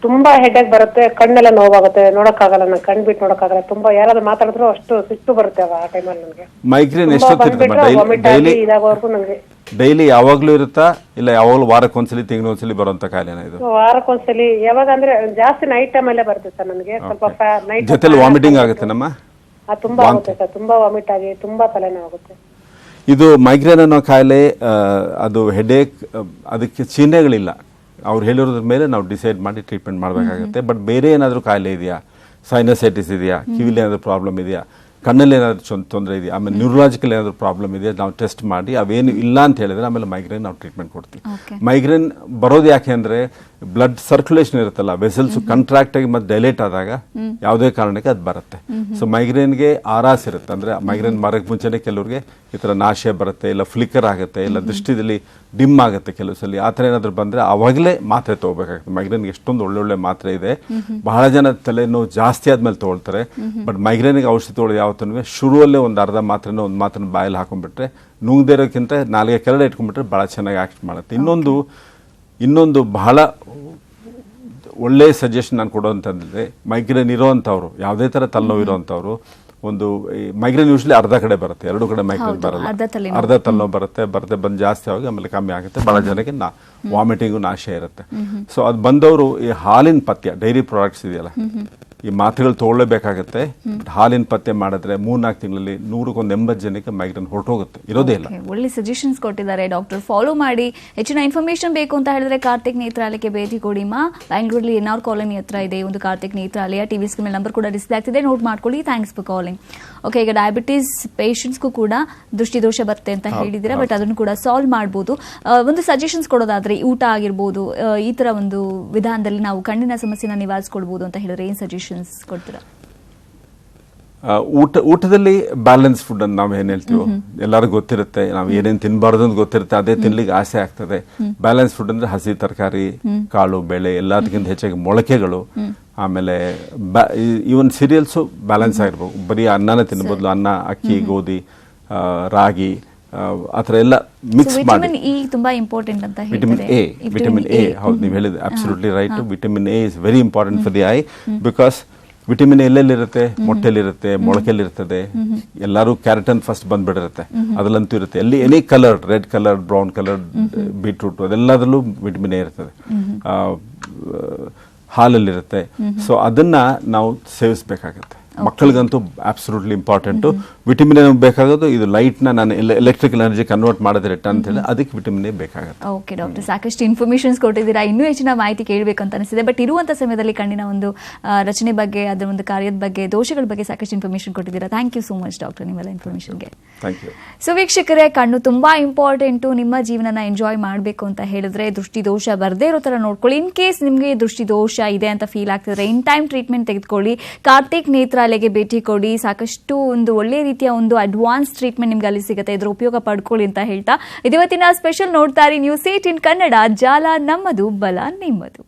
ತುಂಬಾ ಹೆಡ್ಏಕ್ ಬರುತ್ತೆ, ಕಣ್ಣೆಲ್ಲ ನೋವಾಗುತ್ತೆ, ನೋಡಕ್ಕಾಗಲ್ಲ, ನಾನು ಕಣ್ ಬಿಟ್ಟು ನೋಡಕ್ಕಾಗಲ್ಲ. ತುಂಬಾ ಯಾರಾದ್ರೂ ಮಾತಾಡಿದ್ರು ಅಷ್ಟು ಸಿಟ್ಟು ಬರುತ್ತೆ ಆ ಟೈಮಲ್ಲಿ ನನಗೆ. ಮೈಗ್ರೇನ್ ಡೈಲಿ ಯಾವಾಗ್ಲೂ ಇರುತ್ತಾ, ಇಲ್ಲ ಯಾವಾಗ್ಲೂ ವಾರಕ್ಕೊಂದ್ಸಲಿ ತಿಂಗಳೊಂದ್ಸಲಿ ಬರುವಂತ ಕಾಯಿಲೆನ ಇದು? ವಾರಕ್ಕೊಂದ್ಸಲಿ. ಯಾವಾಗ ಅಂದ್ರೆ ಜಾಸ್ತಿ ನೈಟ್ ಟೈಮ್ ಅಲ್ಲೇ ಬರುತ್ತೆ ಸರ್ ನನಗೆ. ಸ್ವಲ್ಪ ನೈಟ್ ಜೊತೆಲಿ ವಾಮಿಟಿಂಗ್ ಆಗುತ್ತೆ ನಮ್ಮ? ತುಂಬಾ ಆಗುತ್ತೆ ಸರ್, ತುಂಬಾ ವಾಮಿಟ್ ಆಗಿ ತುಂಬಾ ತಲೆನೋವಾಗುತ್ತೆ. ಇದು ಮೈಗ್ರೇನ್ ಅನ್ನೋ ಕಾಯಿಲೆ, ಅದು ಹೆಡೇಕ್, ಅದಕ್ಕೆ ಚಿಹ್ನೆಗಳಿಲ್ಲ. ಅವ್ರು ಹೇಳಿರೋದ್ರ ಮೇಲೆ ನಾವು ಡಿಸೈಡ್ ಮಾಡಿ ಟ್ರೀಟ್ಮೆಂಟ್ ಮಾಡಬೇಕಾಗುತ್ತೆ. ಬಟ್ ಬೇರೆ ಏನಾದರೂ ಕಾಯಿಲೆ ಇದೆಯಾ, ಸೈನಸೈಟಿಸ್ ಇದೆಯಾ, ಕಿವಿಲಿ ಏನಾದರೂ ಪ್ರಾಬ್ಲಮ್ ಇದೆಯಾ, ಕಣ್ಣಲ್ಲಿ ಏನಾದರೂ ತೊಂದರೆ ಇದೆಯಾ, ಆಮೇಲೆ ನ್ಯೂರಲಾಜಿಕಲ್ ಏನಾದರೂ ಪ್ರಾಬ್ಲಮ್ ಇದೆಯಾ, ನಾವು ಟೆಸ್ಟ್ ಮಾಡಿ ಅವೇನು ಇಲ್ಲ ಅಂತ ಹೇಳಿದ್ರೆ ಆಮೇಲೆ ಮೈಗ್ರೇನ್ ನಾವು ಟ್ರೀಟ್ಮೆಂಟ್ ಕೊಡ್ತೀವಿ. ಮೈಗ್ರೇನ್ ಬರೋದು ಯಾಕೆ ಅಂದರೆ ಬ್ಲಡ್ ಸರ್ಕ್ಯುಲೇಷನ್ ಇರುತ್ತಲ್ಲ, ವೆಸಲ್ಸ್ ಕಂಟ್ರಾಕ್ಟ್ ಆಗಿ ಮತ್ತೆ ಡೈಲೇಟ್ ಆದಾಗ ಯಾವುದೇ ಕಾರಣಕ್ಕೆ ಅದು ಬರುತ್ತೆ. ಸೊ ಮೈಗ್ರೇನ್ಗೆ ಆರಾಸ್ ಇರುತ್ತೆ. ಅಂದರೆ ಮೈಗ್ರೇನ್ ಬರೋಕ್ಕೆ ಮುಂಚೆನೇ ಕೆಲವ್ರಿಗೆ ಈ ಥರ ನಾಶೆ ಬರುತ್ತೆ, ಇಲ್ಲ ಫ್ಲಿಕರ್ ಆಗುತ್ತೆ, ಇಲ್ಲ ದೃಷ್ಟಿದಲ್ಲಿ ಡಿಮ್ ಆಗುತ್ತೆ ಕೆಲವು ಸಲ. ಆ ಥರ ಏನಾದರೂ ಬಂದರೆ ಅವಾಗಲೇ ಮಾತ್ರೆ ತೊಗೋಬೇಕಾಗುತ್ತೆ. ಮೈಗ್ರೇನ್ಗೆ ಎಷ್ಟೊಂದು ಒಳ್ಳೊಳ್ಳೆ ಮಾತ್ರೆ ಇದೆ. ಬಹಳ ಜನ ತಲೆನೋವು ಜಾಸ್ತಿ ಆದ್ಮೇಲೆ ತೊಗೊಳ್ತಾರೆ. ಬಟ್ ಮೈಗ್ರೇನ್ಗೆ ಔಷಧಿ ತೊಗೊಳ್ಳೋದು ಯಾವತ್ತೂ ಶುರುವಲ್ಲೇ ಒಂದು ಅರ್ಧ ಮಾತ್ರೆನೋ ಒಂದು ಮಾತ್ರನ ಬಾಯಲ್ಲಿ ಹಾಕೊಂಡ್ಬಿಟ್ರೆ, ನುಂಗದೇ ಇರೋಕ್ಕಿಂತ ನಾಲ್ಗೆ ಕೆಳಗಡೆ ಇಟ್ಕೊಂಡ್ಬಿಟ್ರೆ ಭಾಳ ಚೆನ್ನಾಗಿ ಆಕ್ಟ್ ಮಾಡುತ್ತೆ. ಇನ್ನೊಂದು ಬಹಳ ಒಳ್ಳೆಯ ಸಜೆಷನ್ ನಾನು ಕೊಡೋಂತಂದ್ರೆ, ಮೈಗ್ರೇನ್ ಇರೋವಂಥವ್ರು, ಯಾವುದೇ ಥರ ತಲೆನೋವು ಇರೋವಂಥವ್ರು, ಒಂದು ಮೈಗ್ರೇನ್ ಯೂಶ್ವಲಿ ಅರ್ಧ ಕಡೆ ಬರುತ್ತೆ, ಎರಡು ಕಡೆ ಮೈಗ್ರೇನ್ ಬರಲ್ಲ. ಅರ್ಧ ತಲೆನೋವು ಬರುತ್ತೆ ಬಂದು ಜಾಸ್ತಿ ಆಗಿ ಆಮೇಲೆ ಕಮ್ಮಿ ಆಗುತ್ತೆ. ಭಾಳ ಜನಕ್ಕೆ ವಾಮಿಟಿಂಗು ನಾಶ ಇರುತ್ತೆ. ಸೊ ಅದು ಬಂದವರು ಈ ಹಾಲಿನ ಪಥ್ಯ, ಡೈರಿ ಪ್ರಾಡಕ್ಟ್ಸ್ ಇದೆಯಲ್ಲ, ಈ ಮಾತ್ರೆಗಳು ತೊಗೊಳ್ಳೇಬೇಕಾಗತ್ತೆ. ಹಾಲಿನ ಪಥ್ಯ ಮಾಡಿದ್ರೆ 3-4 ತಿಂಗಳಲ್ಲಿ 100-180 ಜನಕ್ಕೆ ಮೈಗ್ರೇನ್ ಹೊರಟೋಗುತ್ತೆ, ಇರೋದೇ ಇಲ್ಲ. ಒಳ್ಳೆ ಸಜೆಷನ್ಸ್ ಕೊಟ್ಟಿದ್ದಾರೆ ಡಾಕ್ಟರ್, ಫಾಲೋ ಮಾಡಿ. ಹೆಚ್ಚಿನ ಇನ್ಫಾರ್ಮೇಶನ್ ಬೇಕು ಅಂತ ಹೇಳಿದ್ರೆ ಕಾರ್ತಿಕ್ ನೇತ್ರಾಲಯಕ್ಕೆ ಭೇಟಿ ಕೊಡಿಮಾ. ಬ್ಯಾಂಗ್ಳೂರಲ್ಲಿ NR ಕಾಲೋನಿ ಹತ್ರ ಇದೆ ಒಂದು ಕಾರ್ತಿಕ್ ನೇತ್ರಾಲಯ. ಟಿವಿ ಸ್ಕ್ರೀನ್ ಮೇಲೆ ನಂಬರ್ ಕೂಡ ಡಿಸ್ಪ್ಲೇ ಆಗ್ತಿದೆ, ನೋಟ್ ಮಾಡ್ಕೊಳ್ಳಿ. Thanks for calling. ಓಕೆ, ಈಗ ಡಯಾಬಿಟೀಸ್ ಪೇಷಂಟ್ಸ್ಗೂ ಕೂಡ ದೃಷ್ಟಿದೋಷ ಬರುತ್ತೆ ಅಂತ ಹೇಳಿದ್ದೀರಾ, ಬಟ್ ಅದನ್ನು ಕೂಡ ಸಾಲ್ವ್ ಮಾಡ್ಬೋದು. ಒಂದು ಸಜೆಷನ್ಸ್ ಕೊಡೋದಾದ್ರೆ, ಊಟ ಆಗಿರ್ಬೋದು, ಈ ತರ ಒಂದು ವಿಧಾನದಲ್ಲಿ ನಾವು ಕಣ್ಣಿನ ಸಮಸ್ಯೆನ ನಿವಾರಿಸ್ಕೊಳ್ಬಹುದು ಅಂತ ಹೇಳಿದ್ರೆ ಏನ್ ಸಜೆಷನ್ಸ್ ಕೊಡ್ತೀರಾ? ಊಟದಲ್ಲಿ ಬ್ಯಾಲೆನ್ಸ್ ಫುಡ್ ಅಂತ ನಾವು ಏನ್ ಹೇಳ್ತೀವೋ ಎಲ್ಲರಿಗೂ ಗೊತ್ತಿರುತ್ತೆ. ನಾವು ಏನೇನು ತಿನ್ಬಾರ್ದು ಅಂತ ಗೊತ್ತಿರುತ್ತೆ, ಅದೇ ತಿನ್ಲಿಕ್ಕೆ ಆಸೆ ಆಗ್ತದೆ. ಬ್ಯಾಲೆನ್ಸ್ ಫುಡ್ ಅಂದ್ರೆ ಹಸಿ ತರಕಾರಿ, ಕಾಳು, ಬೇಳೆ, ಎಲ್ಲದಕ್ಕಿಂತ ಹೆಚ್ಚಾಗಿ ಮೊಳಕೆಗಳು, ಆಮೇಲೆ ಇವನ್ ಸೀರಿಯಲ್ಸು ಬ್ಯಾಲೆನ್ಸ್ ಆಗಿರ್ಬೇಕು. ಬರೀ ಅನ್ನನೇ ತಿನ್ಬೋದು, ಅನ್ನ, ಅಕ್ಕಿ, ಗೋಧಿ, ರಾಗಿ, ಆ ಥರ ಎಲ್ಲ ಮಿಕ್ಸ್ ಮಾಡಿ. ತುಂಬಾ ಇಂಪಾರ್ಟೆಂಟ್ ಅಂತ ವಿಟಮಿನ್ ಎ ಹೌದು, ನೀವು ಹೇಳಿದ್ರೆ absolutely right. Vitamin A is very important for the eye, because vitamin ಎಲ್ಲೆಲ್ಲಿರುತ್ತೆ, ಮೊಟ್ಟೆಲಿರುತ್ತೆ, ಮೊಳಕೆಲಿರ್ತದೆ. ಎಲ್ಲರೂ ಕ್ಯಾರೆಟನ್ ಫಸ್ಟ್ ಬಂದ್ಬಿಡಿರುತ್ತೆ, ಅದರಲ್ಲಂತೂ ಇರುತ್ತೆ. Any colour, red colour, brown colour, beetroot, ಅದೆಲ್ಲದರಲ್ಲೂ ವಿಟಮಿನ್ ಎ ಇರ್ತದೆ. ಹಾಲಲ್ಲಿರುತ್ತೆ. ಸೊ ಅದನ್ನ ನಾವು ಸೇವಿಸಬೇಕಾಗತ್ತೆ. ಮಕ್ಕಳಿಗಂತೂ ಅಬ್ಸಲ್ಯೂಟ್ಲಿ ಇಂಪಾರ್ಟೆಂಟು. ವಿಟಮಿನ್ ಎ ಬೇಕಾಗೋದು ಇದು ಲೈಟ್ನ ನಾನು ಎಲೆಕ್ಟ್ರಿಕಲ್ ಎನರ್ಜಿ ಕನ್ವರ್ಟ್ ಮಾಡಿದ್ರೆ ಅಂತ ಹೇಳಿ ಅದಕ್ಕೆ ವಿಟಮಿನ್ ಎ ಬೇಕಾಗುತ್ತೆ. ಓಕೆ ಡಾಕ್ಟರ್, ಸಾಕಷ್ಟು ಇನ್ಫಾರ್ಮೇಷನ್ಸ್ ಕೊಟ್ಟಿದ್ದೀರಾ. ಇನ್ನೂ ಹೆಚ್ಚಿನ ಮಾಹಿತಿ ಕೇಳಬೇಕು ಅಂತ ಅನಿಸಿದೆ. ಬಟ್ ಇರುವಂಥ ಸಮಯದಲ್ಲಿ ಕಣ್ಣಿನ ಒಂದು ರಚನೆ ಬಗ್ಗೆ, ಅದರ ಒಂದು ಕಾರ್ಯದ ಬಗ್ಗೆ, ದೋಷಗಳ ಬಗ್ಗೆ ಸಾಕಷ್ಟು ಇನ್ಫಾರ್ಮೇಷನ್ ಕೊಟ್ಟಿದ್ದೀರಾ. Thank you so much doctor, ನಿಮ್ಮೆಲ್ಲ ಇನ್ಫಾರ್ಮೇಷನ್ಗೆ. Thank you. ಸೊ ವೀಕ್ಷಕರೇ, ಕಣ್ಣು ತುಂಬಾ ಇಂಪಾರ್ಟೆಂಟು. ನಿಮ್ಮ ಜೀವನನ ಎಂಜಾಯ್ ಮಾಡಬೇಕು ಅಂತ ಹೇಳಿದ್ರೆ ದೃಷ್ಟಿದೋಷ ಬರದೇ ಇರೋ ಥರ ನೋಡ್ಕೊಳ್ಳಿ. ಇನ್ ಕೇಸ್ ನಿಮಗೆ ದೃಷ್ಟಿದೋಷ ಇದೆ ಅಂತ ಫೀಲ್ ಆಗ್ತಿದ್ರೆ ಇನ್ ಟೈಮ್ ಟ್ರೀಟ್ಮೆಂಟ್ ತೆಗೆದುಕೊಳ್ಳಿ. ಕಾರ್ತಿಕ್ ನೇತ್ರ ಪ್ರಯೋಗಾಲಯಕ್ಕೆ ಭೇಟಿ ಕೊಡಿ, ಸಾಕಷ್ಟು ಒಂದು ಒಳ್ಳೆ ರೀತಿಯ ಒಂದು ಅಡ್ವಾನ್ಸ್ ಟ್ರೀಟ್ಮೆಂಟ್ ನಿಮ್ಗೆ ಅಲ್ಲಿ ಸಿಗುತ್ತೆ, ಇದರ ಉಪಯೋಗ ಪಡ್ಕೊಳ್ಳಿ ಅಂತ ಹೇಳ್ತಾ ಇವತ್ತಿನ ಸ್ಪೆಷಲ್ ನೋಡ್ತಾ ಇರಿ ನ್ಯೂಸ್ 18 ಕನ್ನಡ, ಜಾಲ ನಮ್ಮದು, ಬಲ ನಿಮ್ಮದು.